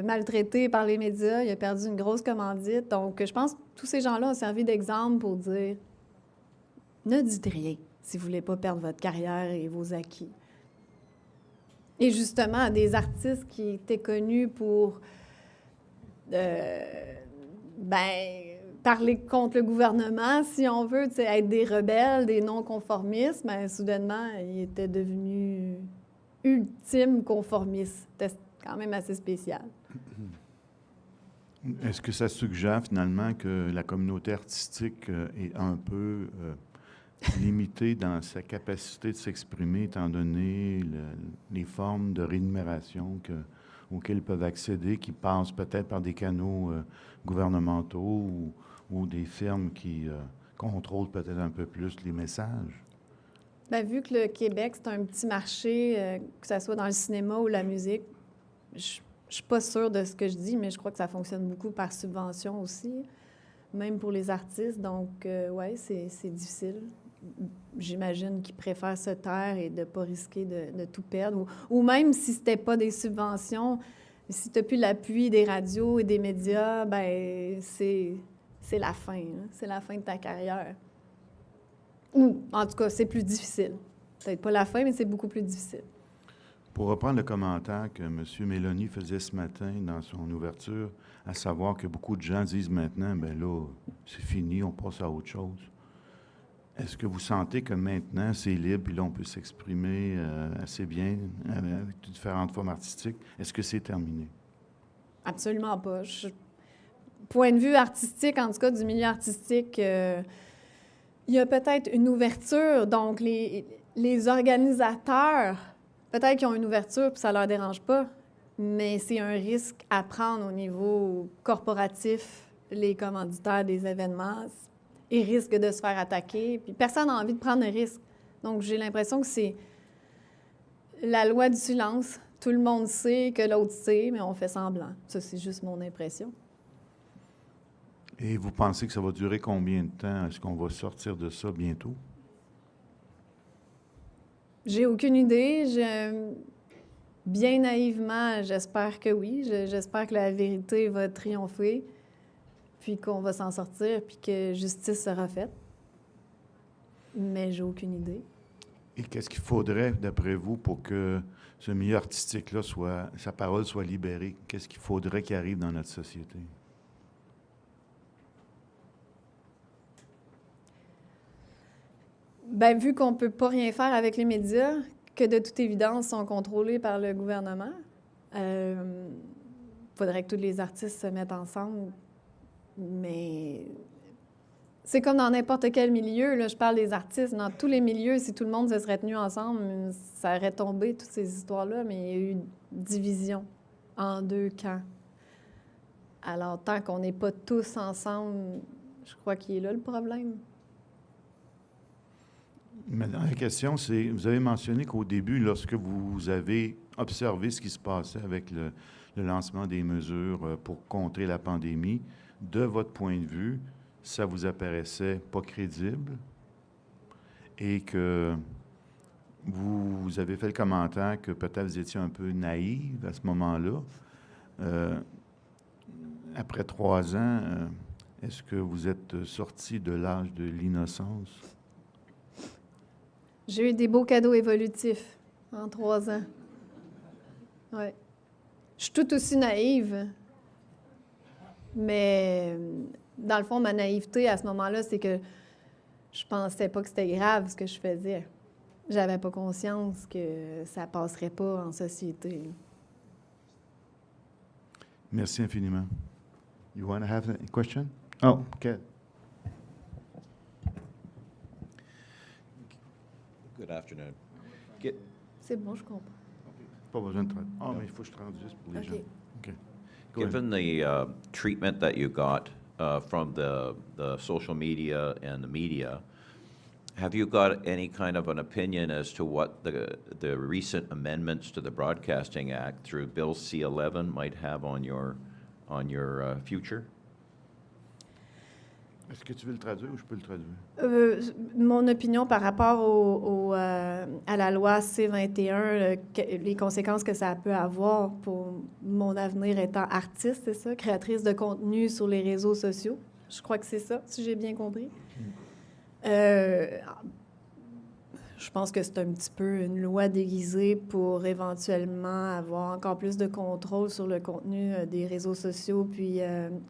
maltraité par les médias, il a perdu une grosse commandite. Donc, je pense que tous ces gens-là ont servi d'exemple pour dire « Ne dites rien si vous ne voulez pas perdre votre carrière et vos acquis. » Et justement, des artistes qui étaient connus pour parler contre le gouvernement, si on veut, être des rebelles, des non-conformistes, mais soudainement, ils étaient devenus ultimes conformistes. C'était quand même assez spécial. Est-ce que ça suggère finalement que la communauté artistique est un peu limitée dans sa capacité de s'exprimer, étant donné les formes de rémunération auxquelles ils peuvent accéder, qui passent peut-être par des canaux gouvernementaux ou des firmes qui contrôlent peut-être un peu plus les messages? Bien, vu que le Québec, c'est un petit marché, que ce soit dans le cinéma ou la musique, je ne suis pas sûre de ce que je dis, mais je crois que ça fonctionne beaucoup par subvention aussi, même pour les artistes. Donc, oui, c'est difficile. J'imagine qu'ils préfèrent se taire et de ne pas risquer de tout perdre. Ou même si ce n'était pas des subventions, si tu n'as plus l'appui des radios et des médias, bien, c'est la fin. Hein? C'est la fin de ta carrière. Ou, en tout cas, c'est plus difficile. Peut-être pas la fin, mais c'est beaucoup plus difficile. Pour reprendre le commentaire que M. Mélanie faisait ce matin dans son ouverture, à savoir que beaucoup de gens disent maintenant, bien là, c'est fini, on passe à autre chose. Est-ce que vous sentez que maintenant, c'est libre, puis là, on peut s'exprimer assez bien avec différentes formes artistiques? Est-ce que c'est terminé? Absolument pas. Point de vue artistique, en tout cas, du milieu artistique, il y a peut-être une ouverture. Donc, les organisateurs, peut-être qu'ils ont une ouverture, puis ça ne leur dérange pas, mais c'est un risque à prendre au niveau corporatif, les commanditaires des événements. Ils risquent de se faire attaquer. Puis personne n'a envie de prendre un risque. Donc, j'ai l'impression que c'est la loi du silence. Tout le monde sait que l'autre sait, mais on fait semblant. Ça, c'est juste mon impression. Et vous pensez que ça va durer combien de temps? Est-ce qu'on va sortir de ça bientôt? J'ai aucune idée. Bien naïvement, j'espère que oui. J'espère que la vérité va triompher. puis qu'on va s'en sortir, puis que justice sera faite. Mais j'ai aucune idée. Et qu'est-ce qu'il faudrait, d'après vous, pour que ce milieu artistique-là sa parole soit libérée? Qu'est-ce qu'il faudrait qu'il arrive dans notre société? Bien, vu qu'on ne peut pas rien faire avec les médias, que de toute évidence sont contrôlés par le gouvernement, faudrait que tous les artistes se mettent ensemble. Mais c'est comme dans n'importe quel milieu, là, je parle des artistes, dans tous les milieux, si tout le monde se serait tenu ensemble, ça aurait tombé, toutes ces histoires-là, mais il y a eu une division en deux camps. Alors, tant qu'on n'est pas tous ensemble, je crois qu'il est là le problème. Maintenant, la question, c'est, vous avez mentionné qu'au début, lorsque vous avez observé ce qui se passait avec le lancement des mesures pour contrer la pandémie, de votre point de vue, ça vous apparaissait pas crédible et que vous avez fait le commentaire que peut-être vous étiez un peu naïve à ce moment-là. Après 3 ans, est-ce que vous êtes sorti de l'âge de l'innocence? J'ai eu des beaux cadeaux évolutifs en 3 ans. Oui. Je suis tout aussi naïve, mais dans le fond, ma naïveté à ce moment-là, c'est que je pensais pas que c'était grave ce que je faisais. J'avais pas conscience que ça passerait pas en société. Merci infiniment. You want to have a question? Oh, okay. Good afternoon. C'est bon, je comprends. Pas besoin de traduire. Ah, mais il faut que je traduise pour les OK. gens. OK. Go ahead. Given the treatment that you got from the social media and the media, have you got any kind of an opinion as to what the recent amendments to the Broadcasting Act through Bill C-11 might have on your future? Est-ce que tu veux le traduire ou je peux le traduire? Mon opinion par rapport à la loi C-21, les conséquences que ça peut avoir pour mon avenir étant artiste, c'est ça, créatrice de contenu sur les réseaux sociaux. Je crois que c'est ça, si j'ai bien compris. Je pense que c'est un petit peu une loi déguisée pour éventuellement avoir encore plus de contrôle sur le contenu des réseaux sociaux, puis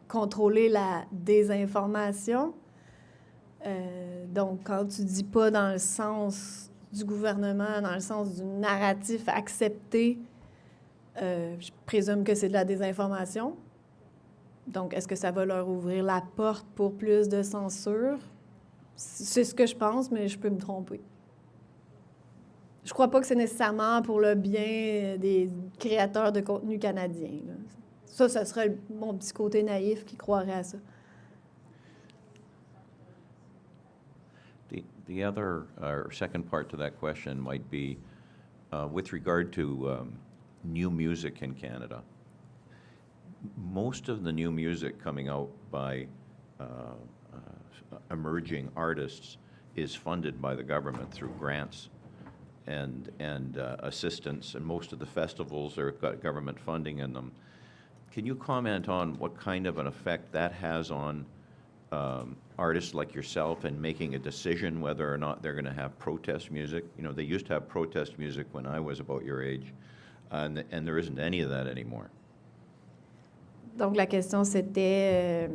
contrôler la désinformation. Donc, quand tu dis pas dans le sens du gouvernement, dans le sens du narratif accepté, je présume que c'est de la désinformation. Donc, est-ce que ça va leur ouvrir la porte pour plus de censure? C'est ce que je pense, mais je peux me tromper. Je crois pas que c'est nécessairement pour le bien des créateurs de contenu canadiens, là. Ça serait mon petit côté naïf qui croirait à ça. The other, second part to that question might be with regard to new music in Canada. Most of the new music coming out by emerging artists is funded by the government through grants and assistance, and most of the festivals are got government funding in them. Can you comment on what kind of an effect that has on artists like yourself in making a decision whether or not they're going to have protest music? You know, they used to have protest music when I was about your age, and there isn't any of that anymore. Donc, la question, c'était,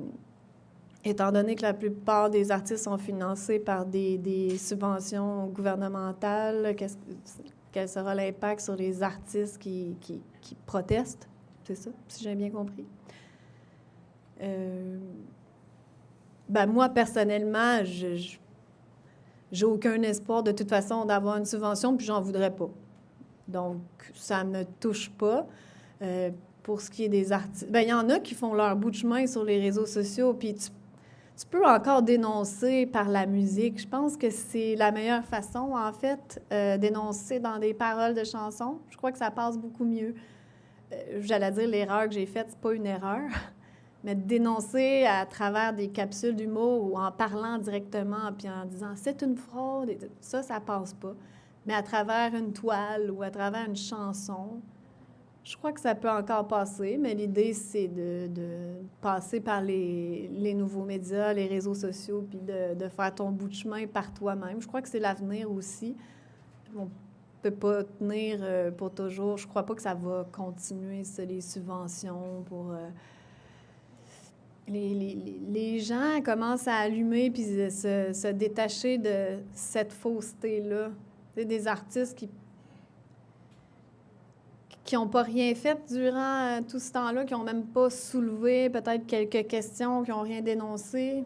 étant donné que la plupart des artistes sont financés par des subventions gouvernementales, quel sera l'impact sur les artistes qui protestent? C'est ça, si j'ai bien compris. Ben moi, personnellement, j'ai aucun espoir de toute façon d'avoir une subvention, puis j'en voudrais pas. Donc, ça ne me touche pas. Pour ce qui est des artistes, ben il y en a qui font leur bout de chemin sur les réseaux sociaux, puis tu peux encore dénoncer par la musique. Je pense que c'est la meilleure façon, en fait, dénoncer dans des paroles de chansons. Je crois que ça passe beaucoup mieux. J'allais dire l'erreur que j'ai faite, c'est pas une erreur, mais de dénoncer à travers des capsules d'humour ou en parlant directement puis en disant « c'est une fraude », ça passe pas. Mais à travers une toile ou à travers une chanson, Je crois que ça peut encore passer, mais l'idée, c'est de passer par les nouveaux médias, les réseaux sociaux, puis de faire ton bout de chemin par toi-même. Je crois que c'est l'avenir aussi. On ne peut pas tenir pour toujours. Je ne crois pas que ça va continuer, ça, les subventions pour... Les gens commencent à allumer puis se détacher de cette fausseté-là. Tu sais, des artistes qui n'ont pas rien fait durant tout ce temps-là, qui n'ont même pas soulevé peut-être quelques questions, qui n'ont rien dénoncé.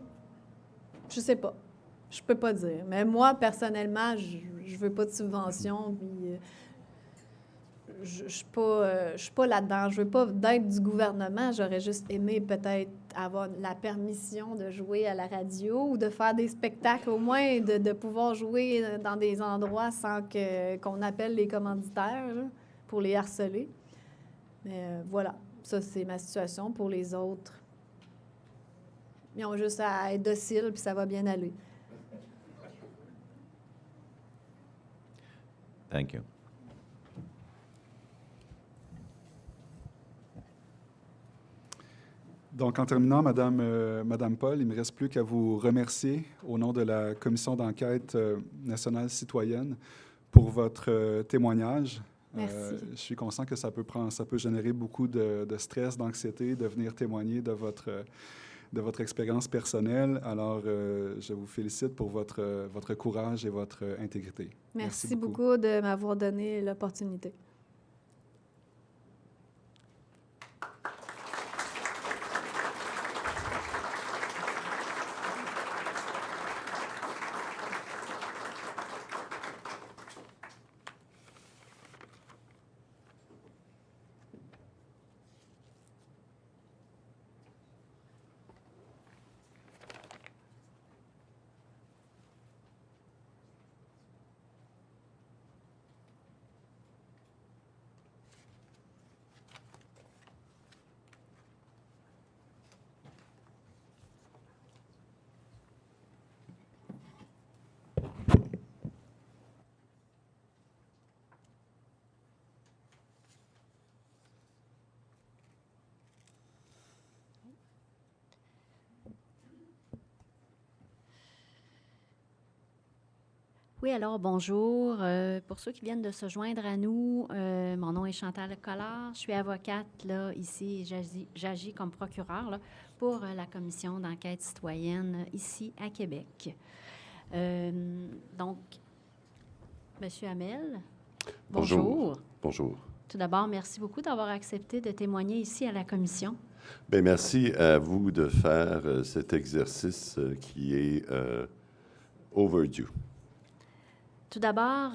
Je sais pas. Je peux pas dire. Mais moi, personnellement, je veux pas de subvention, puis je suis pas là-dedans. Je veux pas d'être du gouvernement. J'aurais juste aimé peut-être avoir la permission de jouer à la radio ou de faire des spectacles, au moins de pouvoir jouer dans des endroits sans qu'on appelle les commanditaires, là, pour les harceler. Mais voilà, ça, c'est ma situation. Pour les autres, ils ont juste à être dociles, puis ça va bien aller. Thank you. Donc, en terminant, Madame Paul, il ne me reste plus qu'à vous remercier au nom de la Commission d'enquête nationale citoyenne pour votre témoignage. Merci. Je suis conscient que ça peut générer beaucoup de stress, d'anxiété de venir témoigner de votre expérience personnelle. Alors, je vous félicite pour votre courage et votre intégrité. Merci beaucoup de m'avoir donné l'opportunité. Oui, alors bonjour. Pour ceux qui viennent de se joindre à nous, mon nom est Chantal Collard. Je suis avocate là, ici. J'agis comme procureure là, pour la commission d'enquête citoyenne ici à Québec. Donc, Monsieur Hamel, bonjour. Bonjour. Tout d'abord, merci beaucoup d'avoir accepté de témoigner ici à la commission. Bien, merci à vous de faire cet exercice qui est overdue. Tout d'abord,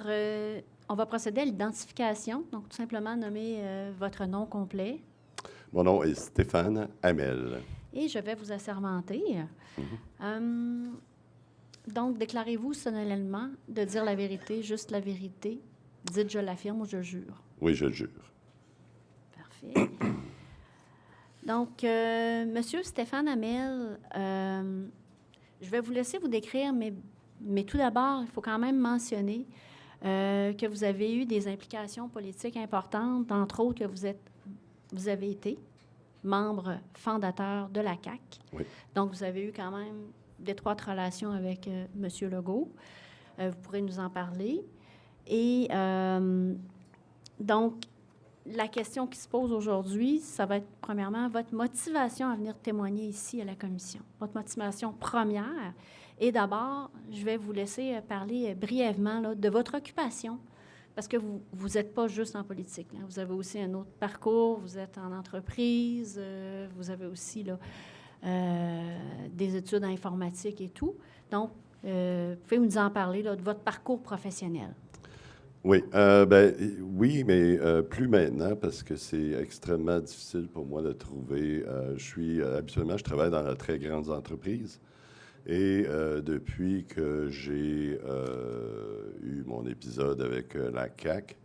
on va procéder à l'identification, donc tout simplement nommer votre nom complet. Mon nom est Stéphane Hamel. Et je vais vous assermenter. Donc, déclarez-vous solennellement de dire la vérité, juste la vérité. Dites « je l'affirme » ou « je jure ». Oui, je jure. Parfait. Donc, Monsieur Stéphane Hamel, je vais vous laisser vous décrire, mais tout d'abord, il faut quand même mentionner que vous avez eu des implications politiques importantes, entre autres que vous avez été membre fondateur de la CAQ. Oui. Donc, vous avez eu quand même d'étroites relations avec M. Legault. Vous pourrez nous en parler. Et donc, la question qui se pose aujourd'hui, ça va être premièrement votre motivation à venir témoigner ici à la commission. Votre motivation première. Et d'abord, je vais vous laisser parler brièvement là, de votre occupation, parce que vous n'êtes pas juste en politique. Là. Vous avez aussi un autre parcours, vous êtes en entreprise, vous avez aussi là, des études en informatique et tout. Donc, vous pouvez nous en parler là, de votre parcours professionnel. Oui, oui, mais plus maintenant parce que c'est extrêmement difficile pour moi de trouver. Habituellement, je travaille dans de très grandes entreprises. Et depuis que j'ai eu mon épisode avec la CAQ,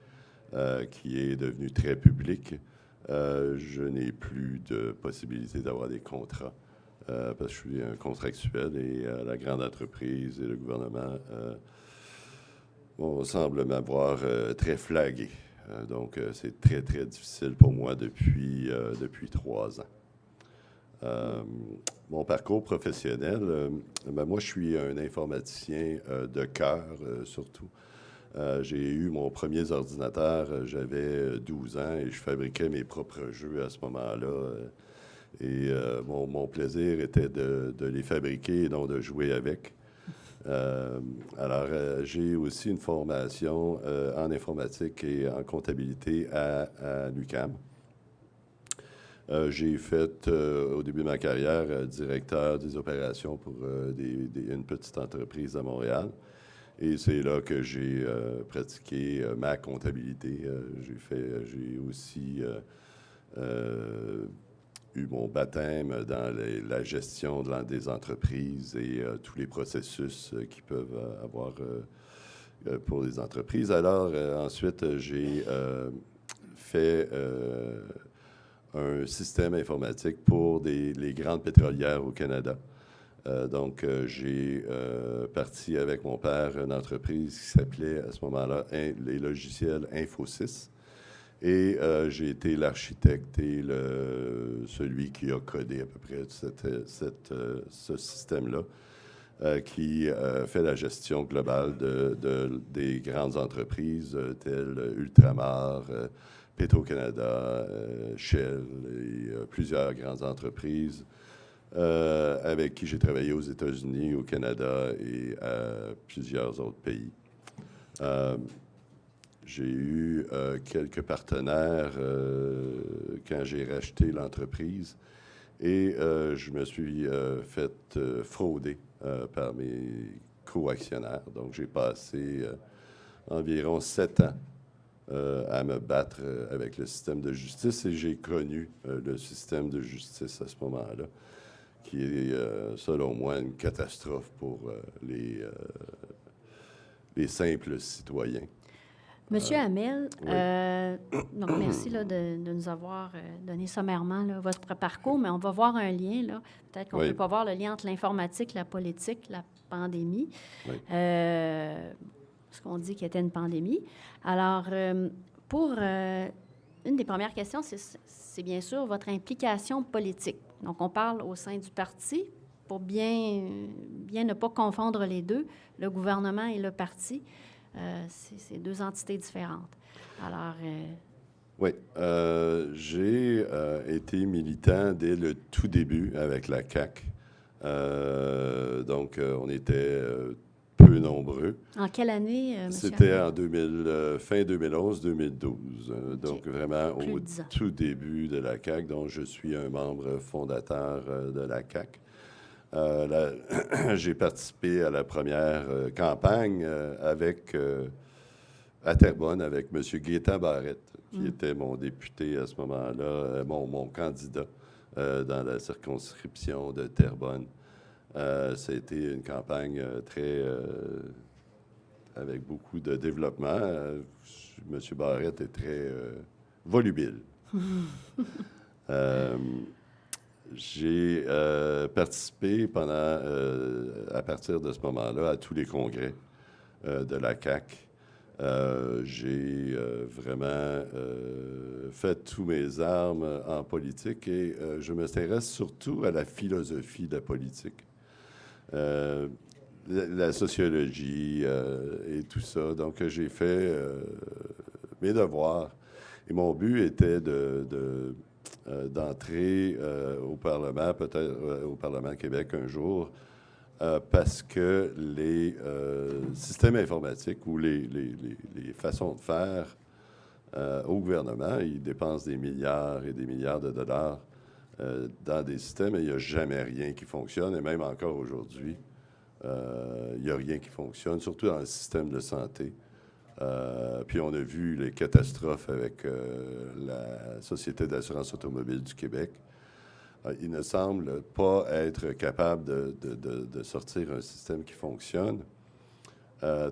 qui est devenu très public, je n'ai plus de possibilité d'avoir des contrats parce que je suis un contractuel et la grande entreprise et le gouvernement semblent m'avoir très flagué Donc, c'est très, très difficile pour moi depuis 3 ans. Mon parcours professionnel, ben, moi, je suis un informaticien de cœur, surtout. J'ai eu mon premier ordinateur, j'avais 12 ans et je fabriquais mes propres jeux à ce moment-là. Mon plaisir était de les fabriquer et non de jouer avec. J'ai aussi une formation en informatique et en comptabilité à l'UQAM. J'ai fait, au début de ma carrière, directeur des opérations pour une petite entreprise à Montréal. Et c'est là que j'ai pratiqué ma comptabilité. J'ai aussi eu mon baptême dans la gestion des entreprises et tous les processus qu'ils peuvent avoir pour les entreprises. Alors, ensuite, j'ai fait un système informatique pour les grandes pétrolières au Canada. Donc, j'ai parti avec mon père une entreprise qui s'appelait à ce moment-là les logiciels Infosys. Et j'ai été l'architecte et celui qui a codé à peu près ce système-là, qui fait la gestion globale des grandes entreprises telles Ultramar, Petro-Canada, Shell et plusieurs grandes entreprises avec qui j'ai travaillé aux États-Unis, au Canada et à plusieurs autres pays. J'ai eu quelques partenaires quand j'ai racheté l'entreprise et je me suis fait frauder par mes co-actionnaires. Donc, j'ai passé environ 7 ans à me battre avec le système de justice et j'ai connu le système de justice à ce moment-là, qui est, selon moi, une catastrophe pour les simples citoyens. Monsieur Hamel, oui. donc merci là, de nous avoir donné sommairement là, votre parcours, mais on va voir un lien. Là. Peut-être qu'on ne peut pas voir le lien entre l'informatique, la politique, la pandémie. Oui. Ce qu'on dit qu'il y était une pandémie. Alors, pour une des premières questions, c'est bien sûr votre implication politique. Donc, on parle au sein du parti pour bien ne pas confondre les deux, le gouvernement et le parti. C'est deux entités différentes. Alors... Oui. J'ai été militant dès le tout début avec la CAQ. Donc, on était peu nombreux. En quelle année, M. C'était en fin 2011-2012. Donc, vraiment au tout début de la CAQ, dont je suis un membre fondateur de la CAQ. J'ai participé à la première campagne à Terrebonne avec M. Gaétan Barrette, qui était mon député à ce moment-là, mon candidat dans la circonscription de Terrebonne. Ça a été une campagne avec beaucoup de développement. M. Barrette est très volubile. J'ai participé à partir de ce moment-là, à tous les congrès de la CAQ. J'ai vraiment fait tous mes armes en politique et je m'intéresse surtout à la philosophie de la politique. La sociologie et tout ça. Donc, j'ai fait mes devoirs. Et mon but était d'entrer au Parlement, peut-être au Parlement de Québec un jour, parce que les systèmes informatiques ou les façons de faire au gouvernement, ils dépensent des milliards et des milliards de dollars dans des systèmes et il n'y a jamais rien qui fonctionne. Et même encore aujourd'hui, il n'y a rien qui fonctionne, surtout dans le système de santé. Puis on a vu les catastrophes avec la Société d'assurance automobile du Québec. Il ne semble pas être capable de sortir un système qui fonctionne.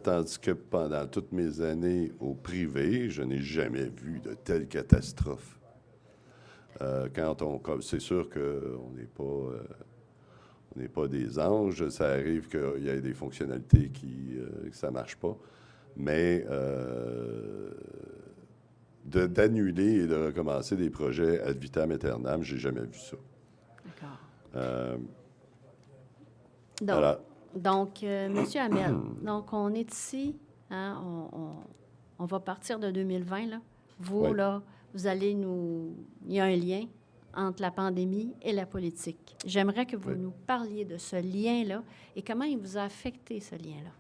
Tandis que pendant toutes mes années au privé, je n'ai jamais vu de telles catastrophes. C'est sûr qu'on n'est pas des anges. Ça arrive qu'il y ait des fonctionnalités que ça ne marche pas. Mais d'annuler et de recommencer des projets ad vitam aeternam. J'ai jamais vu ça. D'accord. Voilà. Donc, Monsieur Hamel, donc on est ici, hein, on va partir de 2020, là. Vous, Oui. là, vous allez nous... Il y a un lien entre la pandémie et la politique. J'aimerais que vous Oui. nous parliez de ce lien-là et comment il vous a affecté, ce lien-là.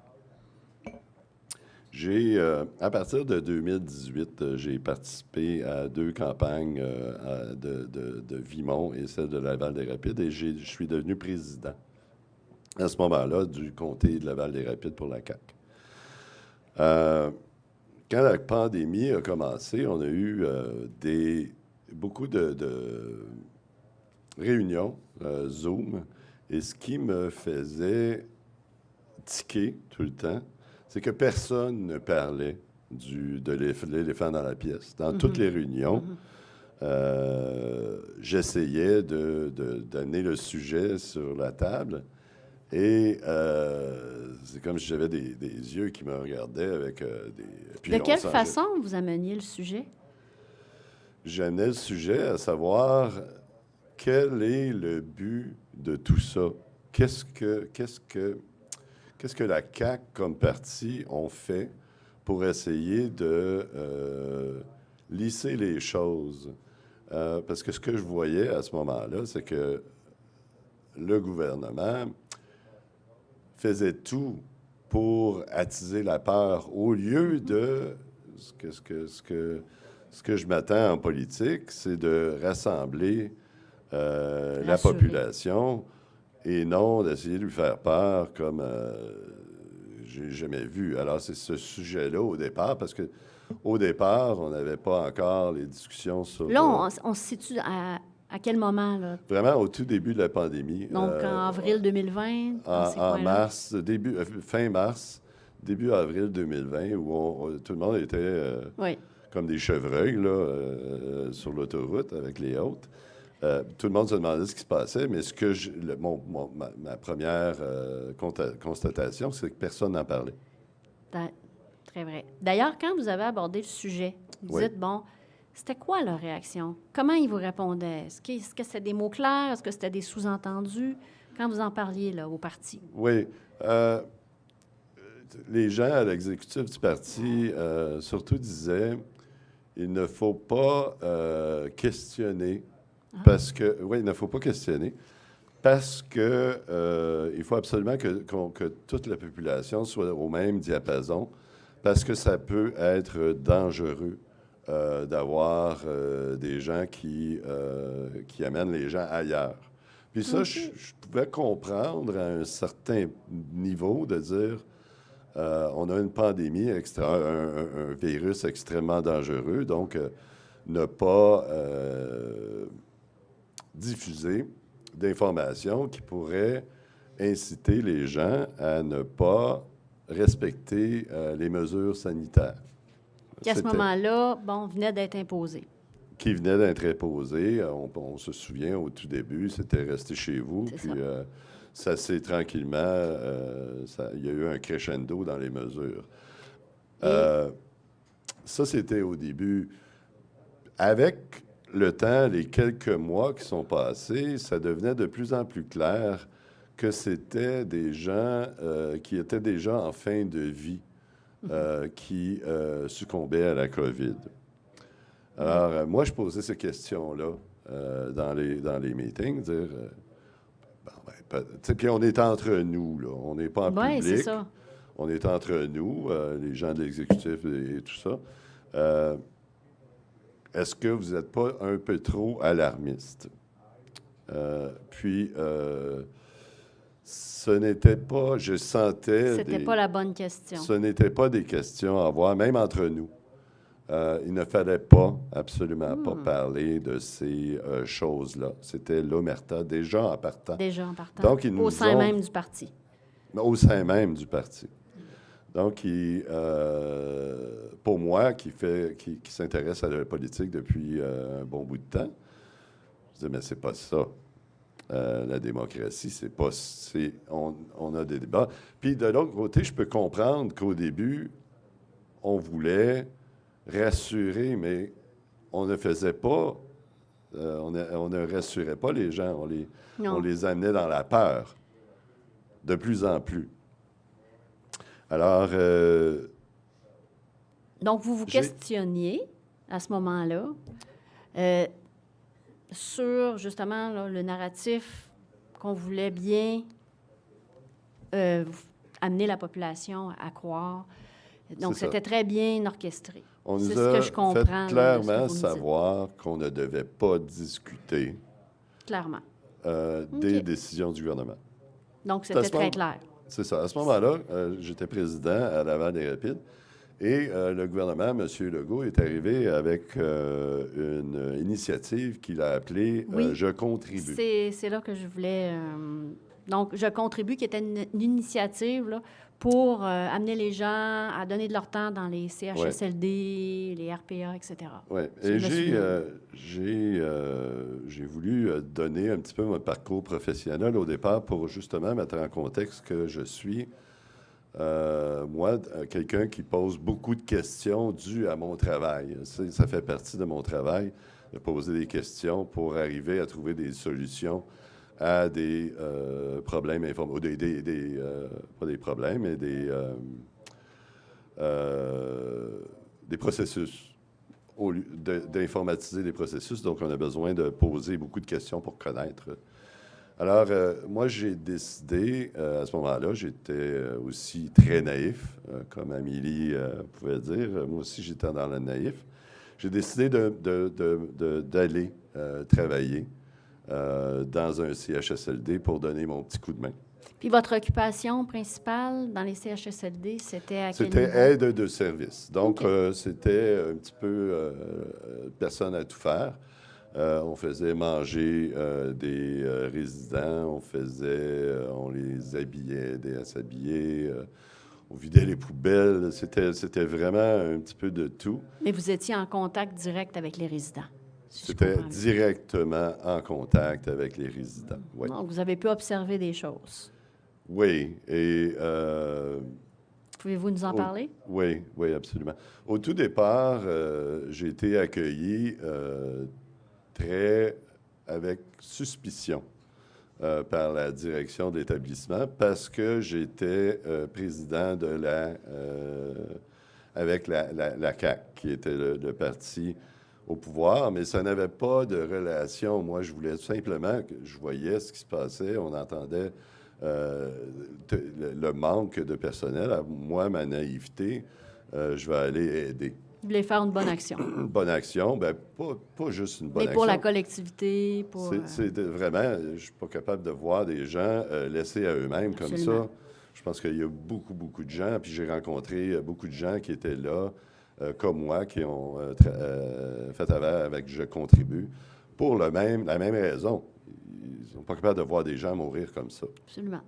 À partir de 2018, j'ai participé à 2 campagnes de Vimont et celle de Laval-des-Rapides et je suis devenu président à ce moment-là du comté de Laval-des-Rapides pour la CAQ. Quand la pandémie a commencé, on a eu beaucoup de réunions Zoom et ce qui me faisait tiquer tout le temps, c'est que personne ne parlait de l'éléphant dans la pièce. Dans toutes les réunions, j'essayais d'amener le sujet sur la table et c'est comme si j'avais des yeux qui me regardaient avec des... Puis De quelle on façon vous ameniez le sujet? J'amenais le sujet à savoir quel est le but de tout ça. Qu'est-ce que la CAQ, comme parti, ont fait pour essayer de lisser les choses? Parce que ce que je voyais à ce moment-là, c'est que le gouvernement faisait tout pour attiser la peur au lieu de ce que je m'attends en politique, c'est de rassembler la population et non d'essayer de lui faire peur comme j'ai jamais vu. Alors, c'est ce sujet-là au départ, parce que au départ, on n'avait pas encore les discussions sur... Là, on se situe à quel moment, là? Vraiment au tout début de la pandémie. Donc, en avril 2020? En mars, fin mars, début avril 2020, où tout le monde était Oui. comme des chevreuils là, sur l'autoroute avec les autres. Tout le monde se demandait ce qui se passait, mais ma première constatation, c'est que personne n'en parlait. Très vrai. D'ailleurs, quand vous avez abordé le sujet, vous Oui. dites, bon, c'était quoi leur réaction? Comment ils vous répondaient? Est-ce que c'était des mots clairs? Est-ce que c'était des sous-entendus? Quand vous en parliez là, au parti? Oui. Les gens à l'exécutif du parti surtout disaient il ne faut pas questionner parce que... Oui, il ne faut pas questionner parce que il faut absolument que toute la population soit au même diapason parce que ça peut être dangereux d'avoir des gens qui amènent les gens ailleurs. Puis ça, je pouvais comprendre à un certain niveau de dire on a une pandémie, un virus extrêmement dangereux, donc ne pas diffuser d'informations qui pourraient inciter les gens à ne pas respecter les mesures sanitaires. Qui, à ce moment-là, bon, venait d'être imposé. Qui venait d'être imposé. On se souvient, au tout début, c'était « rester chez vous ». Puis ça s'est tranquillement... il y a eu un crescendo dans les mesures. Ça, c'était au début. Avec le temps, les quelques mois qui sont passés, ça devenait de plus en plus clair que c'était des gens qui étaient déjà en fin de vie qui succombaient à la COVID. Alors, moi, je posais ces questions-là dans les meetings, dire... puis on est entre nous, là. On n'est pas en public. Oui, c'est ça. On est entre nous, les gens de l'exécutif et tout ça. Est-ce que vous n'êtes pas un peu trop alarmiste? Puis, ce n'était pas... Je sentais... C'était pas la bonne question. Ce n'était pas des questions à avoir, même entre nous. Il ne fallait pas, absolument pas, parler de ces choses-là. C'était l'omerta, déjà en partant. Déjà en partant. Donc, au sein même du parti. Au sein même du parti. Donc, pour moi, qui s'intéresse à la politique depuis un bon bout de temps, je disais, mais c'est pas ça. La démocratie, c'est pas... On a des débats. Puis, de l'autre côté, je peux comprendre qu'au début, on voulait rassurer, mais on ne faisait pas, on ne rassurait pas les gens, Non. on les amenait dans la peur, de plus en plus. Alors, Donc, vous j'ai- questionniez à ce moment-là sur, justement, là, le narratif qu'on voulait bien amener la population à croire. Donc, C'est ça. c'était très bien orchestré. on C'est nous ce a que je comprends, fait là, de ce que clairement vous me dites. savoir qu'on ne devait pas discuter Clairement. des OK. décisions du gouvernement. Donc, À c'était ce très moment- clair. C'est ça. À ce moment-là, j'étais président à Laval-des-Rapides et le gouvernement, M. Legault, est arrivé avec une initiative qu'il a appelée Oui. Je contribue. C'est là que je voulais... donc, je contribue, qui était une initiative là, pour amener les gens à donner de leur temps dans les CHSLD, les RPA, etc. Oui. Je me Et souviens. j'ai voulu donner un petit peu mon parcours professionnel au départ pour justement mettre en contexte que je suis, moi, quelqu'un qui pose beaucoup de questions dues à mon travail. Ça fait partie de mon travail de poser des questions pour arriver à trouver des solutions à des problèmes informatiques, pas des problèmes, mais des processus, au lieu d'informatiser les processus. Donc, on a besoin de poser beaucoup de questions pour connaître. Alors, moi, j'ai décidé, à ce moment-là, j'étais aussi très naïf, comme Amélie pouvait dire. Moi aussi, j'étais dans le naïf. J'ai décidé d'aller travailler dans un CHSLD pour donner mon petit coup de main. Puis votre occupation principale dans les CHSLD, c'était à quel C'était niveau? aide de service. Donc, OK. c'était un petit peu personne à tout faire. On faisait manger des résidents, on les habillait, aidait à s'habiller, on vidait les poubelles. C'était vraiment un petit peu de tout. Mais vous étiez en contact direct avec les résidents. si je C'était comprends bien. directement en contact avec les résidents. Oui. Donc, vous avez pu observer des choses. Oui. Et Pouvez-vous nous en Oh. parler? oui, oui, absolument. Au tout départ, j'ai été accueilli avec suspicion par la direction de l'établissement parce que j'étais président avec la CAQ, qui était le parti au pouvoir, mais ça n'avait pas de relation. Moi, je voulais simplement que je voyais ce qui se passait, on entendait le manque de personnel. Moi, ma naïveté, je vais aller aider. Vous voulez faire une bonne action. Une bonne action, bien, pas juste une bonne Mais action. pour la collectivité, pour... C'est vraiment, je ne suis pas capable de voir des gens laissés à eux-mêmes comme Absolument. ça. Je pense qu'il y a beaucoup, beaucoup de gens, puis j'ai rencontré beaucoup de gens qui étaient là, comme moi, qui ont fait avec Je contribue, pour la même raison. Ils ne sont pas capables de voir des gens mourir comme ça. Absolument.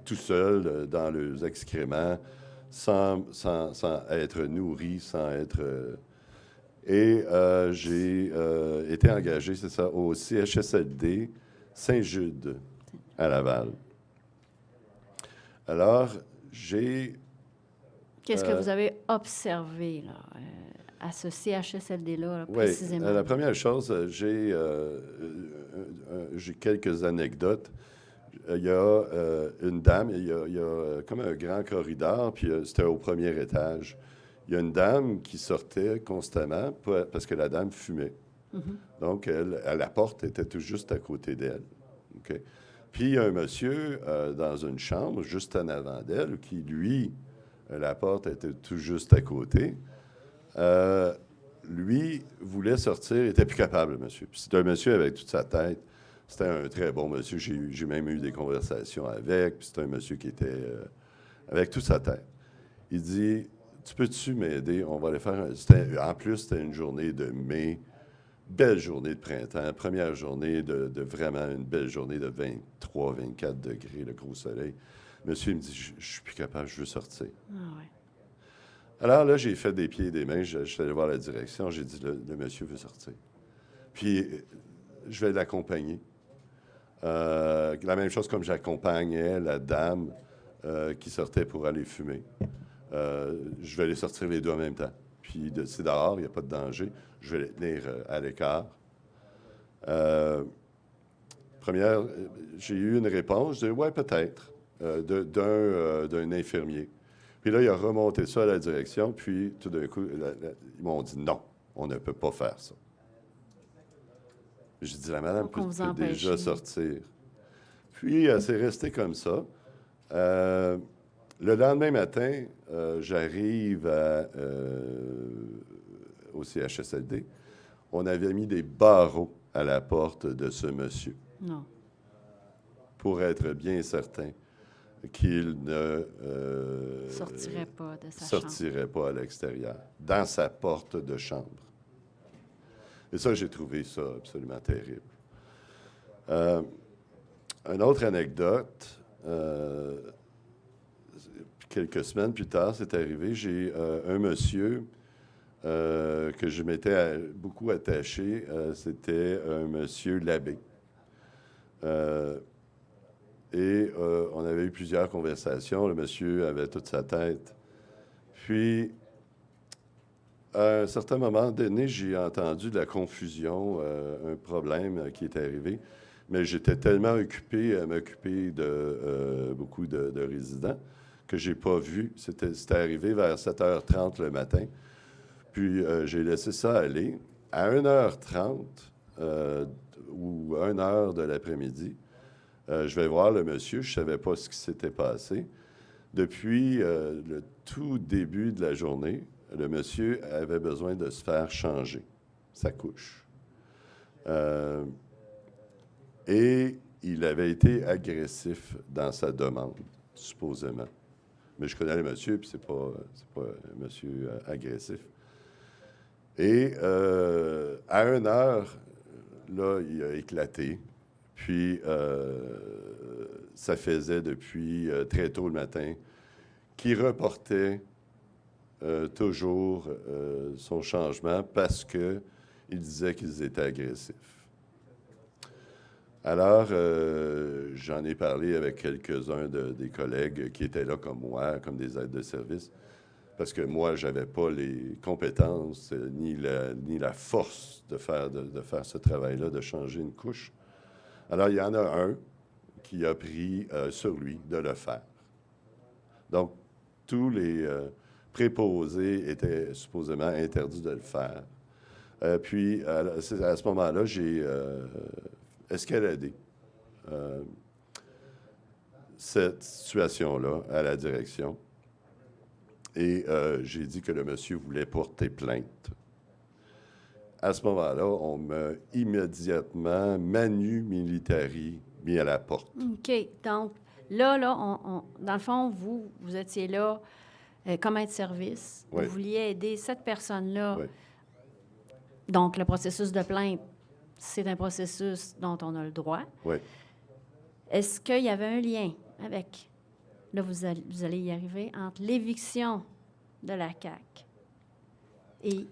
Tout seuls, dans leurs excréments, sans être nourris, sans être... j'ai été engagé, c'est ça, au CHSLD Saint-Jude, à Laval. Alors, Qu'est-ce que vous avez observé là, à ce CHSLD-là, là, oui, précisément? la première chose, j'ai quelques anecdotes. Il y a une dame, il y a comme un grand corridor, puis c'était au premier étage. Il y a une dame qui sortait constamment parce que la dame fumait. Donc, la porte était tout juste à côté d'elle. OK? Puis, il y a un monsieur dans une chambre, juste en avant d'elle, qui, lui, la porte était tout juste à côté. Lui voulait sortir, il n'était plus capable, le monsieur. Puis, c'est un monsieur avec toute sa tête. C'était un très bon monsieur. J'ai même eu des conversations avec. Puis, c'est un monsieur qui était avec toute sa tête. Il dit, tu peux-tu m'aider? On va aller faire en plus, c'était une journée de mai. Belle journée de printemps. Première journée de vraiment une belle journée de 23, 24 degrés, le gros soleil. Monsieur, il me dit, je suis plus capable, je veux sortir. Ah, ouais. Alors là, j'ai fait des pieds et des mains. Je suis allé voir la direction. J'ai dit, le monsieur veut sortir. Puis, je vais l'accompagner. La même chose comme j'accompagnais la dame qui sortait pour aller fumer. Je vais les sortir les deux en même temps. puis c'est dehors, il n'y a pas de danger, je vais les tenir à l'écart. J'ai eu une réponse, je dis « ouais, peut-être », d'un infirmier. Puis là, il a remonté ça à la direction, puis tout d'un coup, ils m'ont dit « non, on ne peut pas faire ça ». J'ai dit « la madame peut déjà sortir ». Puis, c'est resté comme ça. Le lendemain matin, j'arrive au CHSLD. On avait mis des barreaux à la porte de ce monsieur. Non. Pour être bien certain qu'il ne sortirait pas de sa sortirait pas à l'extérieur, dans sa porte de chambre. Et ça, j'ai trouvé ça absolument terrible. Une autre anecdote, quelques semaines plus tard, c'est arrivé, j'ai un monsieur que je m'étais beaucoup attaché, c'était un monsieur Labbé. On avait eu plusieurs conversations. Le monsieur avait toute sa tête. Puis, à un certain moment donné, j'ai entendu de la confusion, un problème qui est arrivé. Mais j'étais tellement occupé à m'occuper de beaucoup de résidents que je n'ai pas vu. C'était arrivé vers 7h30 le matin. Puis, j'ai laissé ça aller. À 1h30 ou 1h de l'après-midi, je vais voir le monsieur. Je ne savais pas ce qui s'était passé. Depuis le tout début de la journée, le monsieur avait besoin de se faire changer sa couche. Et il avait été agressif dans sa demande, supposément. Mais je connais le monsieur, puis c'est pas un monsieur agressif. Et à 1h, là, il a éclaté. Puis, ça faisait depuis très tôt le matin qu'il reportait toujours son changement parce qu'il disait qu'ils étaient agressifs. Alors, j'en ai parlé avec quelques-uns des collègues qui étaient là comme moi, comme des aides de service, parce que moi, je n'avais pas les compétences ni la force de faire ce travail-là, de changer une couche. Alors, il y en a un qui a pris sur lui de le faire. Donc, tous les préposés étaient supposément interdits de le faire. Puis, à ce moment-là, j'ai escaladé cette situation-là à la direction. Et j'ai dit que le monsieur voulait porter plainte. À ce moment-là, on m'a immédiatement manu militari mis à la porte. OK. Donc, là, dans le fond, vous étiez là comme aide-service. Oui. Vous vouliez aider cette personne-là. Oui. Donc, le processus de plainte, c'est un processus dont on a le droit. Oui. Est-ce qu'il y avait un lien avec, là, vous allez y arriver, entre l'éviction de la CAQ et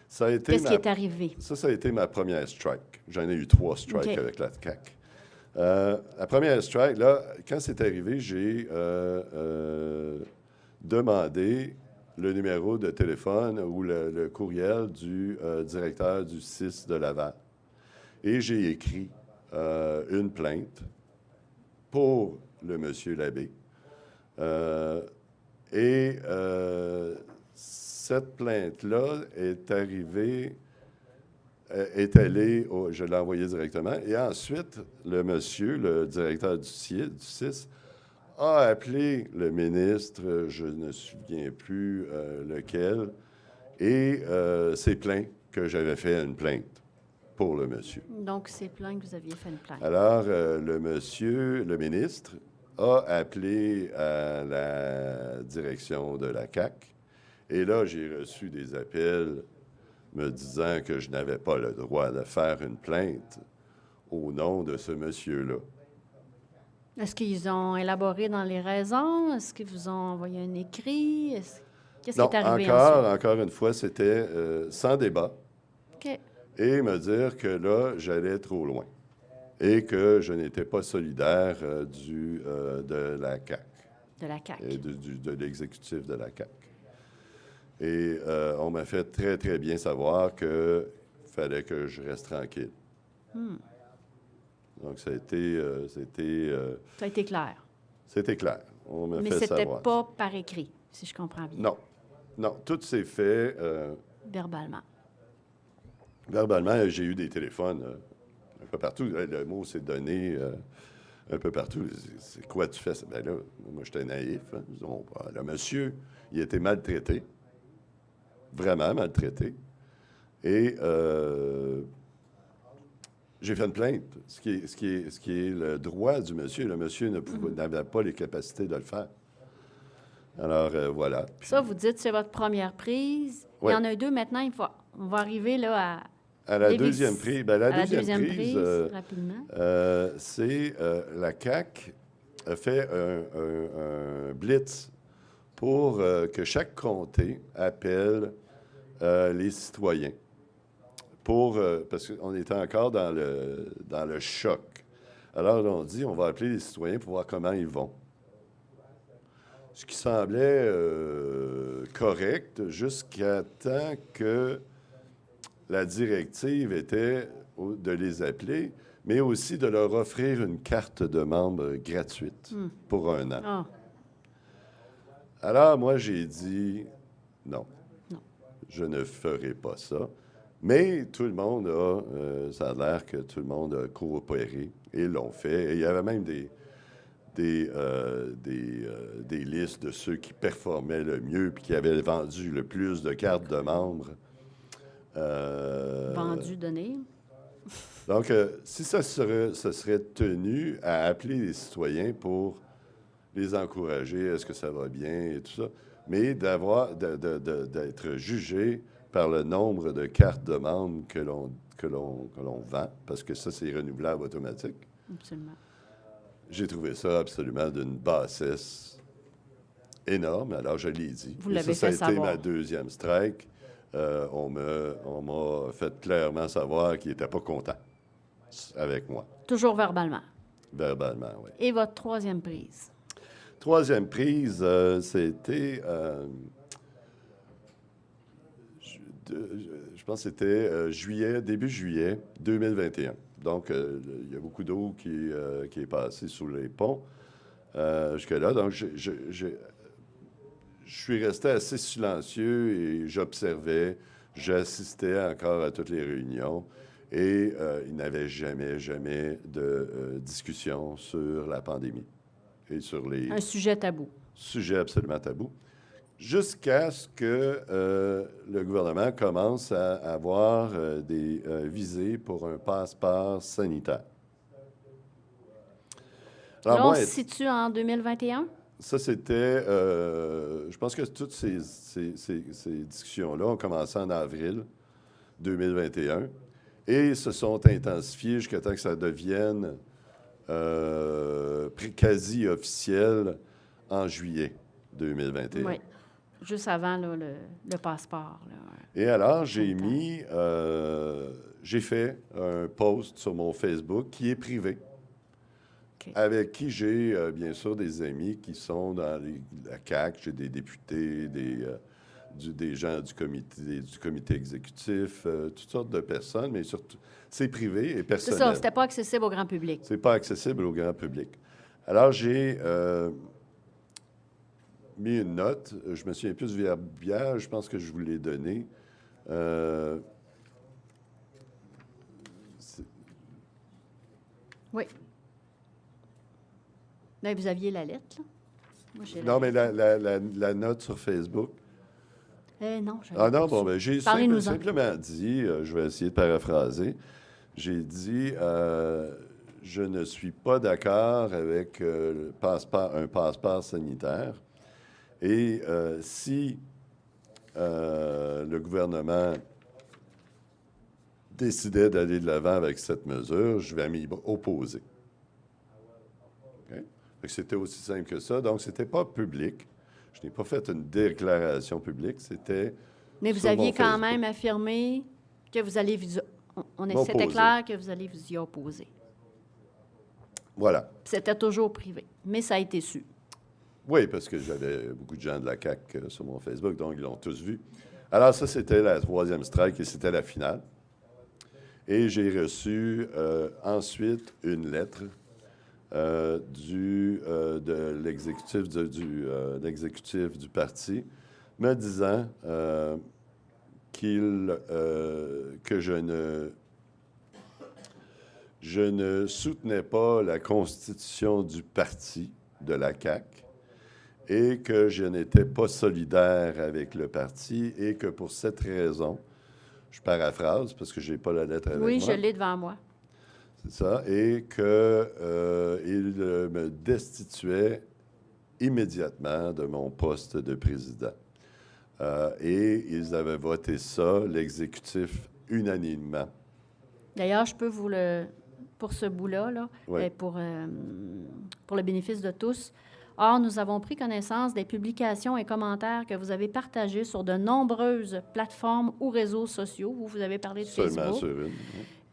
qu'est-ce qui est arrivé? Ça a été ma première strike. J'en ai eu 3 strikes Okay. avec la CAQ. La première strike, là, quand c'est arrivé, j'ai demandé le numéro de téléphone ou le courriel du directeur du CIS de Laval. Et j'ai écrit une plainte pour le monsieur Labbé. Cette plainte-là est arrivée, est allée, je l'ai envoyée directement. Et ensuite, le monsieur, le directeur du CIS, a appelé le ministre, je ne me souviens plus lequel, et s'est plaint que j'avais fait une plainte pour le monsieur. Donc, c'est plaint que vous aviez fait une plainte. Alors, le ministre, a appelé à la direction de la CAQ. Et là, j'ai reçu des appels me disant que je n'avais pas le droit de faire une plainte au nom de ce monsieur-là. Est-ce qu'ils ont élaboré dans les raisons? Est-ce qu'ils vous ont envoyé un écrit? Qu'est-ce qui est arrivé ensuite? Encore une fois, c'était sans débat. OK. Et me dire que là, j'allais trop loin et que je n'étais pas solidaire de la CAQ. De la CAQ. Et de l'exécutif de la CAQ. Et on m'a fait très, très bien savoir qu'il fallait que je reste tranquille. Donc, ça a été... Ça a été clair. C'était clair. On m'a Mais fait c'était savoir. pas par écrit, si je comprends bien. Non. Non, tout s'est fait Verbalement. verbalement. J'ai eu des téléphones un peu partout. Le mot s'est donné un peu partout. C'est quoi tu fais? Ben là, moi, j'étais naïf. Hein. Le monsieur, il a été maltraité. Vraiment maltraité. Et j'ai fait une plainte, ce qui est le droit du monsieur. Le monsieur n'avait pas les capacités de le faire. Alors, voilà. Puis, Ça, vous dites, c'est votre première prise. Ouais. Il y en a deux maintenant. On va arriver là à la l'évic- deuxième prise, ben, à la deuxième prise, prise, rapidement. c'est la CAQ a fait un blitz pour que chaque comté appelle les citoyens. Parce qu'on était encore dans le choc. Alors, on dit, on va appeler les citoyens pour voir comment ils vont. Ce qui semblait correct jusqu'à temps que la directive était de les appeler, mais aussi de leur offrir une carte de membre gratuite pour 1 an. Ah, Alors, moi, j'ai dit non. Non. Je ne ferai pas ça. Mais tout le monde ça a l'air que tout le monde a coopéré et l'ont fait. Et il y avait même des listes de ceux qui performaient le mieux puis qui avaient vendu le plus de cartes de membres. vendu, donné. Donc, si ça serait tenu à appeler les citoyens pour les encourager, est-ce que ça va bien et tout ça, mais d'être jugé par le nombre de cartes de membres que l'on vend, parce que ça, c'est renouvelable automatique. Absolument. J'ai trouvé ça absolument d'une bassesse énorme. Alors, je l'ai dit. Vous Et l'avez ça fait a été savoir. ma deuxième strike. On m'a fait clairement savoir qu'il n'était pas content avec moi, Toujours verbalement. verbalement, oui. Et votre troisième prise? Troisième prise, c'était... je pense que c'était début juillet 2021. Donc, il y a beaucoup d'eau qui est passée sous les ponts jusque-là. Donc, je suis resté assez silencieux et j'observais, j'assistais encore à toutes les réunions et il n'y avait jamais de discussion sur la pandémie et sur les Un sujet tabou. sujets absolument tabous. Jusqu'à ce que le gouvernement commence à avoir des visées pour un passeport sanitaire. Alors, Là, on moi, se situe en 2021? ça, c'était... je pense que toutes ces discussions-là ont commencé en avril 2021 et se sont intensifiées jusqu'à temps que ça devienne quasi officiel en juillet 2021. Oui. Juste avant là, le passeport. Là. Et alors, j'ai fait un post sur mon Facebook qui est privé, OK. avec qui j'ai bien sûr des amis qui sont dans la CAQ, j'ai des députés, des gens du comité exécutif, toutes sortes de personnes, mais surtout, c'est privé et C'est personnel. ça, c'était pas accessible au grand public. C'est pas accessible au grand public. Alors, j'ai mis une note. Je me souviens plus du verbiage. Je pense que je vous l'ai donné. Oui. Là, vous aviez la lettre, là? Moi, j'ai Non, mais lettre. la note sur Facebook. Non, je Ah non, bon, ben, j'ai Parlez-nous-en. simplement dit, je vais essayer de paraphraser, j'ai dit, je ne suis pas d'accord avec un passeport sanitaire. Et si le gouvernement décidait d'aller de l'avant avec cette mesure, je vais m'y opposer. OK? Fait que c'était aussi simple que ça. Donc, ce n'était pas public. Je n'ai pas fait une déclaration publique. C'était... Mais vous sur mon aviez quand Facebook. même affirmé que vous allez vous... C'était M'opposer. clair que vous allez vous y opposer. Voilà. C'était toujours privé, mais ça a été su. Oui, parce que j'avais beaucoup de gens de la CAQ sur mon Facebook, donc ils l'ont tous vu. Alors ça, c'était la troisième strike et c'était la finale. Et j'ai reçu ensuite une lettre de l'exécutif du parti me disant que je ne soutenais pas la constitution du parti de la CAQ et que je n'étais pas solidaire avec le parti et que pour cette raison, je paraphrase parce que je n'ai pas la lettre avec moi. Oui, je l'ai devant moi. C'est ça. Et qu'il me destituait immédiatement de mon poste de président. Et ils avaient voté ça, l'exécutif, unanimement. D'ailleurs, je peux vous le... Pour ce bout-là, là, Oui. pour le bénéfice de tous. Or, nous avons pris connaissance des publications et commentaires que vous avez partagés sur de nombreuses plateformes ou réseaux sociaux. Vous avez parlé de Seulement Facebook. sur une. Oui.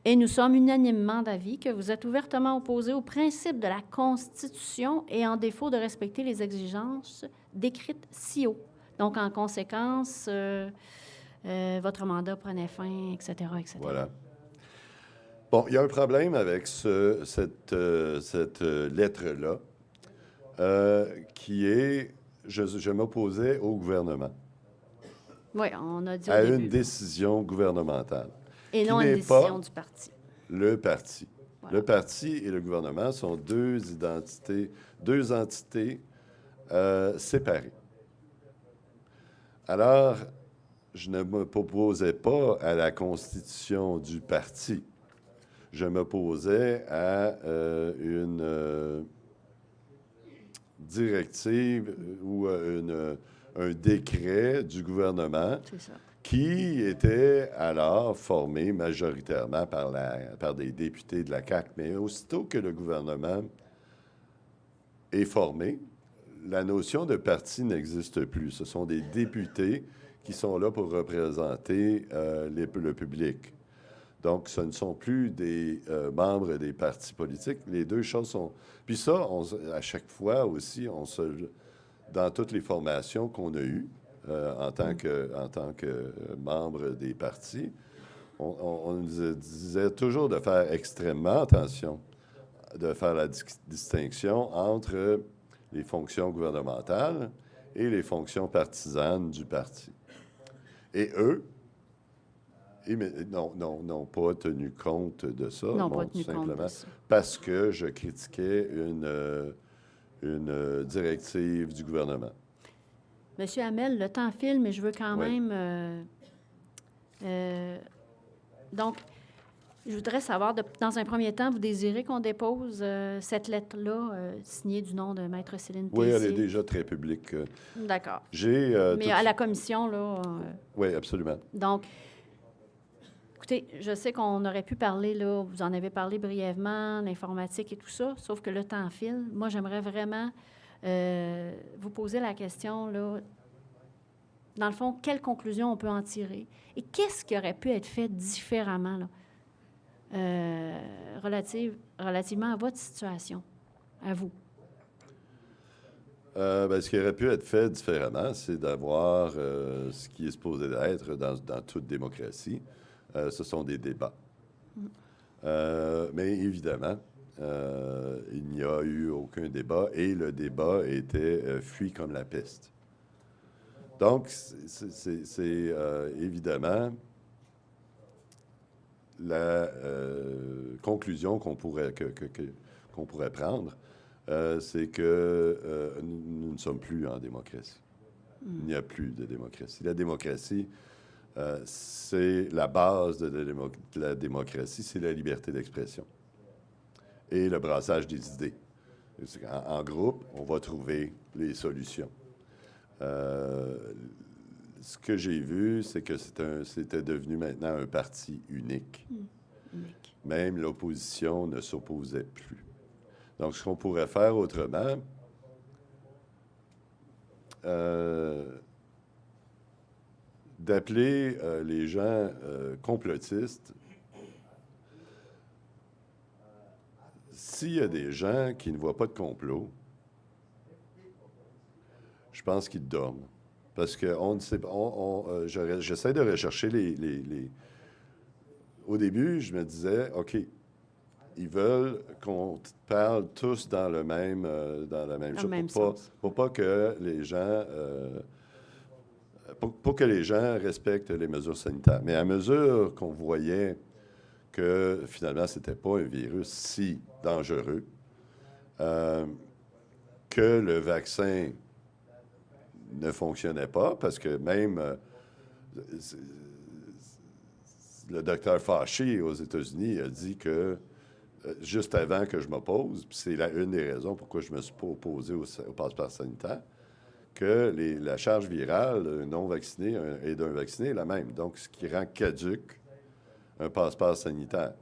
Et nous sommes unanimement d'avis que vous êtes ouvertement opposé au principe de la Constitution et en défaut de respecter les exigences décrites ci haut. Donc, en conséquence, votre mandat prenait fin, etc., etc. Voilà. Bon, il y a un problème avec cette lettre-là, qui est, je m'opposais au gouvernement, Oui, on a dit au à début. une décision gouvernementale. Et qui non une n'est décision pas du parti. Le parti. Voilà. Le parti et le gouvernement sont deux entités séparées. Alors, je ne m'opposais pas à la constitution du parti. Je m'opposais à une directive ou un décret du gouvernement C'est ça. qui était alors formé majoritairement par des députés de la CAQ. Mais aussitôt que le gouvernement est formé, la notion de parti n'existe plus. Ce sont des députés qui sont là pour représenter le public. Donc, ce ne sont plus des membres des partis politiques. Les deux choses sont... Puis ça, à chaque fois aussi, dans toutes les formations qu'on a eues en tant que membre des partis, on nous disait toujours de faire extrêmement attention, de faire la distinction entre les fonctions gouvernementales et les fonctions partisanes du parti. Et eux, n'ont pas tenu compte de ça. Non, bon, pas tenu tout compte simplement de ça. parce que je critiquais une directive du gouvernement. Monsieur Hamel, le temps file, mais je veux quand Oui. même... donc, je voudrais savoir, dans un premier temps, vous désirez qu'on dépose cette lettre-là, signée du nom de Maître Céline Oui, elle est Tessier? déjà très publique. D'accord. Mais Mais à la commission, là... Oui, absolument. donc, écoutez, je sais qu'on aurait pu parler, là, vous en avez parlé brièvement, l'informatique et tout ça, sauf que le temps file. Moi, j'aimerais vraiment vous poser la question, là, dans le fond, quelle conclusion on peut en tirer? Et qu'est-ce qui aurait pu être fait différemment, là, relativement à votre situation, à vous? Ce qui aurait pu être fait différemment, c'est d'avoir ce qui est supposé d'être dans toute démocratie. Ce sont des débats. Mais évidemment, il n'y a eu aucun débat et le débat était fui comme la peste. Donc, c'est évidemment la conclusion qu'on pourrait prendre, c'est que nous ne sommes plus en démocratie. Il n'y a plus de démocratie. La démocratie, c'est la base de la démocratie, c'est la liberté d'expression et le brassage des idées. En groupe, on va trouver les solutions. Ce que j'ai vu, c'est que c'était devenu maintenant un parti unique. Unique. Même l'opposition ne s'opposait plus. Donc, ce qu'on pourrait faire autrement, d'appeler les gens complotistes. S'il y a des gens qui ne voient pas de complot, je pense qu'ils dorment. Parce que on ne sait pas. J'essaie de rechercher les... Au début, je me disais, OK, ils veulent qu'on parle tous dans la même Dans chose. le même Pour sens. pas que les gens... pour que les gens respectent les mesures sanitaires. Mais à mesure qu'on voyait que finalement, ce n'était pas un virus si dangereux, que le vaccin ne fonctionnait pas, parce que même le docteur Fauci aux États-Unis a dit que juste avant que je m'oppose, puis c'est une des raisons pourquoi je ne me suis pas opposé au passeport sanitaire, que la charge virale d'un non-vacciné et d'un vacciné est la même. Donc, ce qui rend caduc un passeport sanitaire.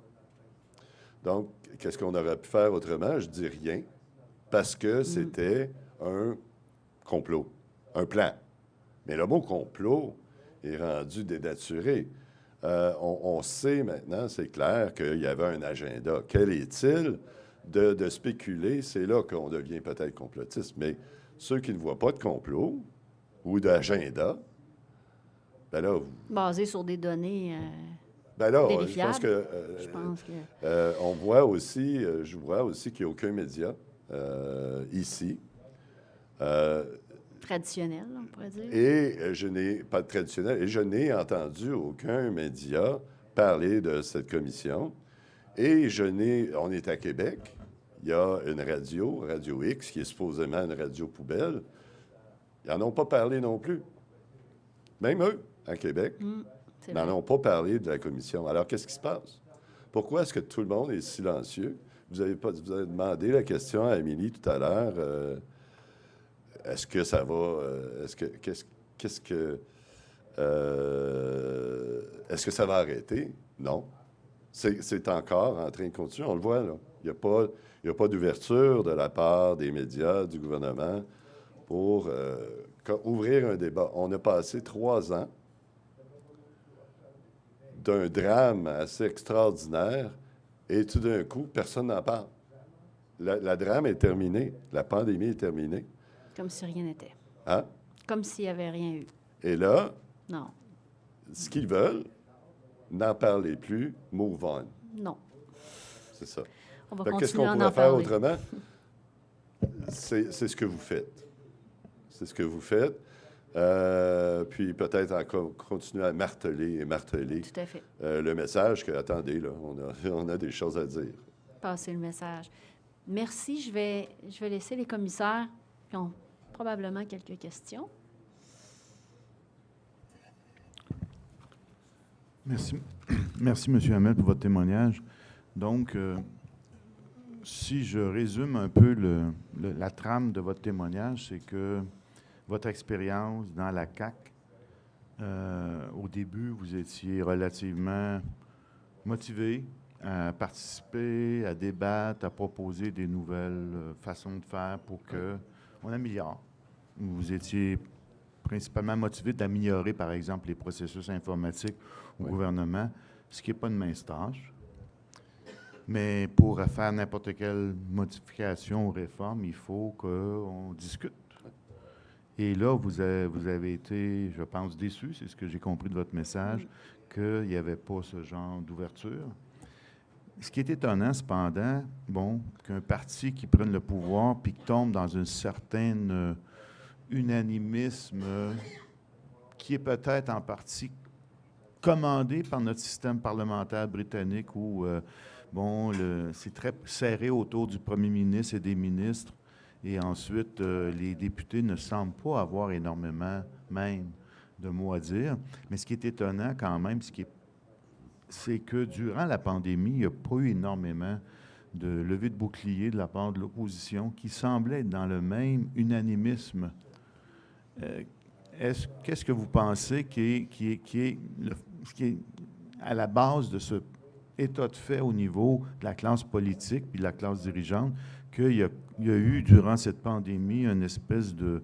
Donc, qu'est-ce qu'on aurait pu faire autrement? Je dis rien, parce que c'était un complot, un plan. Mais le mot complot est rendu dénaturé. On sait maintenant, c'est clair, qu'il y avait un agenda. Quel est-il? De spéculer, c'est là qu'on devient peut-être complotiste. Mais ceux qui ne voient pas de complot ou d'agenda, ben là... Basé sur des données ben là, vérifiables. je pense que on voit aussi, je vois aussi qu'il n'y a aucun média ici. Traditionnel, on pourrait dire. Et je n'ai pas de traditionnel, et je n'ai entendu aucun média parler de cette commission. Et on est à Québec, il y a une radio, Radio X, qui est supposément une radio poubelle. Ils n'en ont pas parlé non plus. Même eux, à Québec, n'en ont pas parlé de la commission. Alors, qu'est-ce qui se passe? Pourquoi est-ce que tout le monde est silencieux? Vous avez demandé la question à Émilie tout à l'heure. Est-ce que ça va... est-ce que ça va arrêter? Non. C'est encore en train de continuer. On le voit, là. Il n'y a pas d'ouverture de la part des médias, du gouvernement, pour ouvrir un débat. On a passé 3 ans d'un drame assez extraordinaire et tout d'un coup, personne n'en parle. La drame est terminée. La pandémie est terminée. Comme si rien n'était. Hein? Comme s'il n'y avait rien eu. Et là, Non. ce qu'ils veulent, n'en parlez plus, move on. Non. C'est ça. On va Qu'est-ce continuer qu'on à en pourrait faire parler. autrement? C'est ce que vous faites. C'est ce que vous faites. Puis peut-être encore continuer à marteler et marteler Tout à fait. le message que, attendez, là, on a des choses à dire. Passer le message. Merci. Je vais laisser les commissaires qui ont probablement quelques questions. Merci. Merci, M. Hamel, pour votre témoignage. Donc, si je résume un peu la trame de votre témoignage, c'est que votre expérience dans la CAQ, au début, vous étiez relativement motivé à participer, à débattre, à proposer des nouvelles façons de faire pour qu'on améliore. Vous étiez principalement motivé d'améliorer, par exemple, les processus informatiques au gouvernement, ce qui n'est pas une mince tâche. Mais pour faire n'importe quelle modification ou réforme, il faut qu'on discute. Et là, vous avez été, je pense, déçu, c'est ce que j'ai compris de votre message, qu'il n'y avait pas ce genre d'ouverture. Ce qui est étonnant, cependant, qu'un parti qui prenne le pouvoir puis qui tombe dans une certaine unanimisme qui est peut-être en partie commandé par notre système parlementaire britannique où, c'est très serré autour du premier ministre et des ministres. Et ensuite, les députés ne semblent pas avoir énormément, même, de mots à dire. Mais ce qui est étonnant quand même, c'est que durant la pandémie, il n'y a pas eu énormément de levée de bouclier de la part de l'opposition qui semblait être dans le même unanimisme. Qu'est-ce que vous pensez qui est à la base de ce état de fait au niveau de la classe politique puis de la classe dirigeante, qu'il y a eu, durant cette pandémie, une espèce de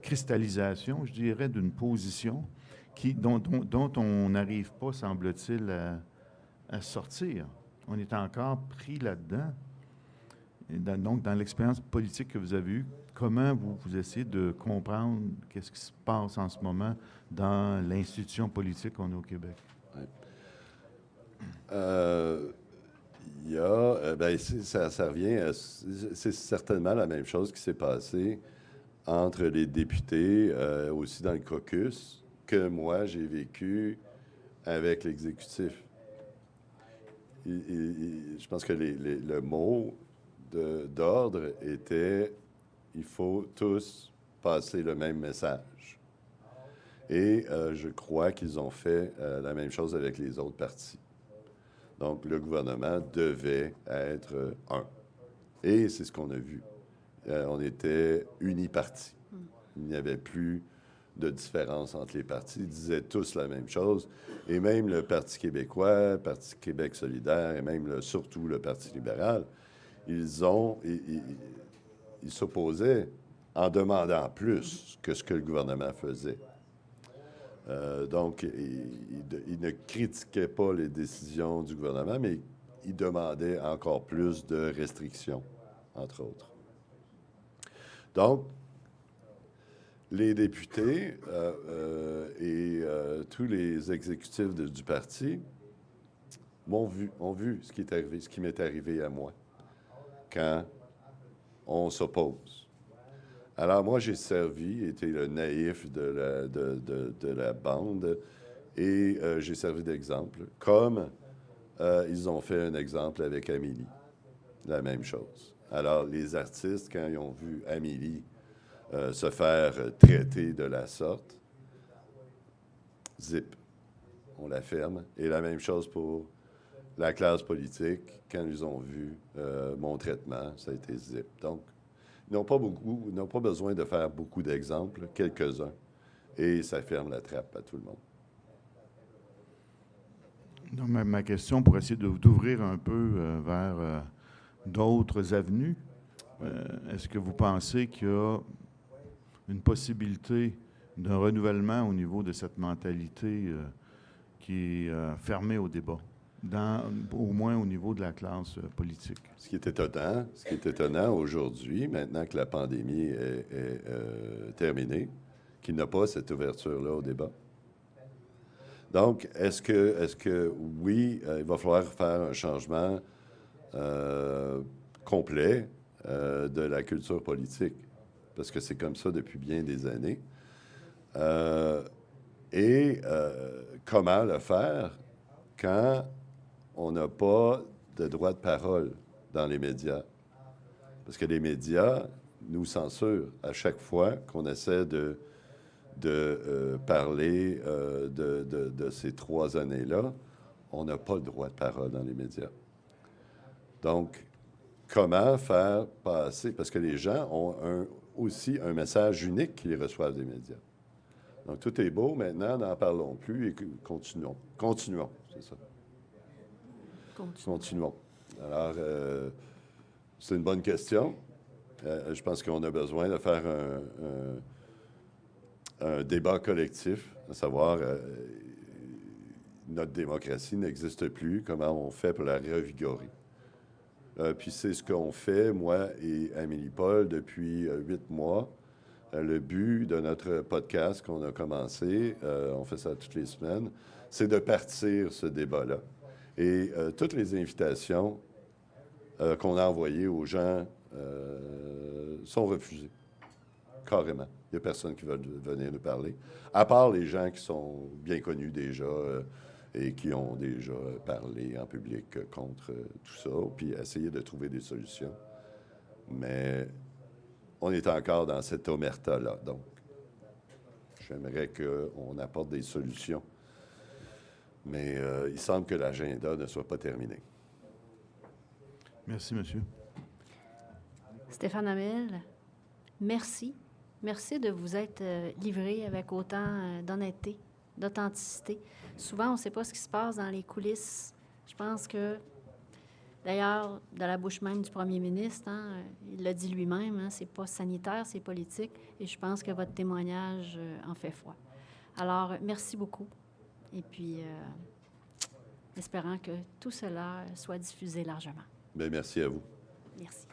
cristallisation, je dirais, d'une position dont on n'arrive pas, semble-t-il, à sortir. On est encore pris là-dedans. Et donc, dans l'expérience politique que vous avez eue, comment vous essayez de comprendre qu'est-ce qui se passe en ce moment dans l'institution politique qu'on a au Québec? Ouais. Il y a, ça revient à, c'est certainement la même chose qui s'est passée entre les députés, aussi dans le caucus, que moi, j'ai vécu avec l'exécutif. Je pense que le mot d'ordre était « il faut tous passer le même message ». Et je crois qu'ils ont fait la même chose avec les autres partis. Donc, le gouvernement devait être un. Et c'est ce qu'on a vu. On était unipartis. Il n'y avait plus de différence entre les partis. Ils disaient tous la même chose. Et même le Parti québécois, Parti Québec solidaire et même surtout le Parti libéral, ils s'opposaient en demandant plus que ce que le gouvernement faisait. Donc, ils ne critiquaient pas les décisions du gouvernement, mais ils demandaient encore plus de restrictions, entre autres. Donc, les députés et tous les exécutifs du parti ont vu ce qui est arrivé, ce qui m'est arrivé à moi quand on s'oppose. Alors, moi, j'ai servi, été le naïf de la bande, et j'ai servi d'exemple, comme ils ont fait un exemple avec Amélie. La même chose. Alors, les artistes, quand ils ont vu Amélie se faire traiter de la sorte, zip, on la ferme. Et la même chose pour la classe politique, quand ils ont vu mon traitement, ça a été zip. Donc, ils n'ont pas besoin de faire beaucoup d'exemples, quelques-uns, et ça ferme la trappe à tout le monde. Donc, ma question, pour essayer d'ouvrir un peu vers d'autres avenues, est-ce que vous pensez qu'il y a une possibilité d'un renouvellement au niveau de cette mentalité qui est fermée au débat, au moins au niveau de la classe politique? Ce qui est étonnant aujourd'hui, maintenant que la pandémie est terminée, qu'il n'y a pas cette ouverture-là au débat. Donc, est-ce que oui, il va falloir faire un changement complet de la culture politique? Parce que c'est comme ça depuis bien des années. Comment le faire quand on n'a pas de droit de parole dans les médias? Parce que les médias nous censurent à chaque fois qu'on essaie de parler de ces 3 années-là. On n'a pas le droit de parole dans les médias. Donc, comment faire passer... Parce que les gens ont aussi un message unique qu'ils reçoivent des médias. Donc, tout est beau. Maintenant, n'en parlons plus et continuons. Continuons, c'est ça. Continuons. Alors, c'est une bonne question. Je pense qu'on a besoin de faire un débat collectif, à savoir notre démocratie n'existe plus, comment on fait pour la revigorer. Puis c'est ce qu'on fait, moi et Amélie Paul, depuis 8 mois. Le but de notre podcast qu'on a commencé, on fait ça toutes les semaines, c'est de partir ce débat-là. Et toutes les invitations qu'on a envoyées aux gens sont refusées, carrément. Il n'y a personne qui veut venir nous parler, à part les gens qui sont bien connus déjà et qui ont déjà parlé en public contre tout ça, puis essayer de trouver des solutions. Mais on est encore dans cette omerta-là. Donc, j'aimerais qu'on apporte des solutions. Mais il semble que l'agenda ne soit pas terminé. Merci, monsieur. Stéphane Hamel, merci. Merci de vous être livré avec autant d'honnêteté, d'authenticité. Souvent, on ne sait pas ce qui se passe dans les coulisses. Je pense que, d'ailleurs, de la bouche même du premier ministre, il l'a dit lui-même, c'est pas sanitaire, c'est politique. Et je pense que votre témoignage en fait foi. Alors, merci beaucoup. Et puis, espérant que tout cela soit diffusé largement. Bien, merci à vous. Merci.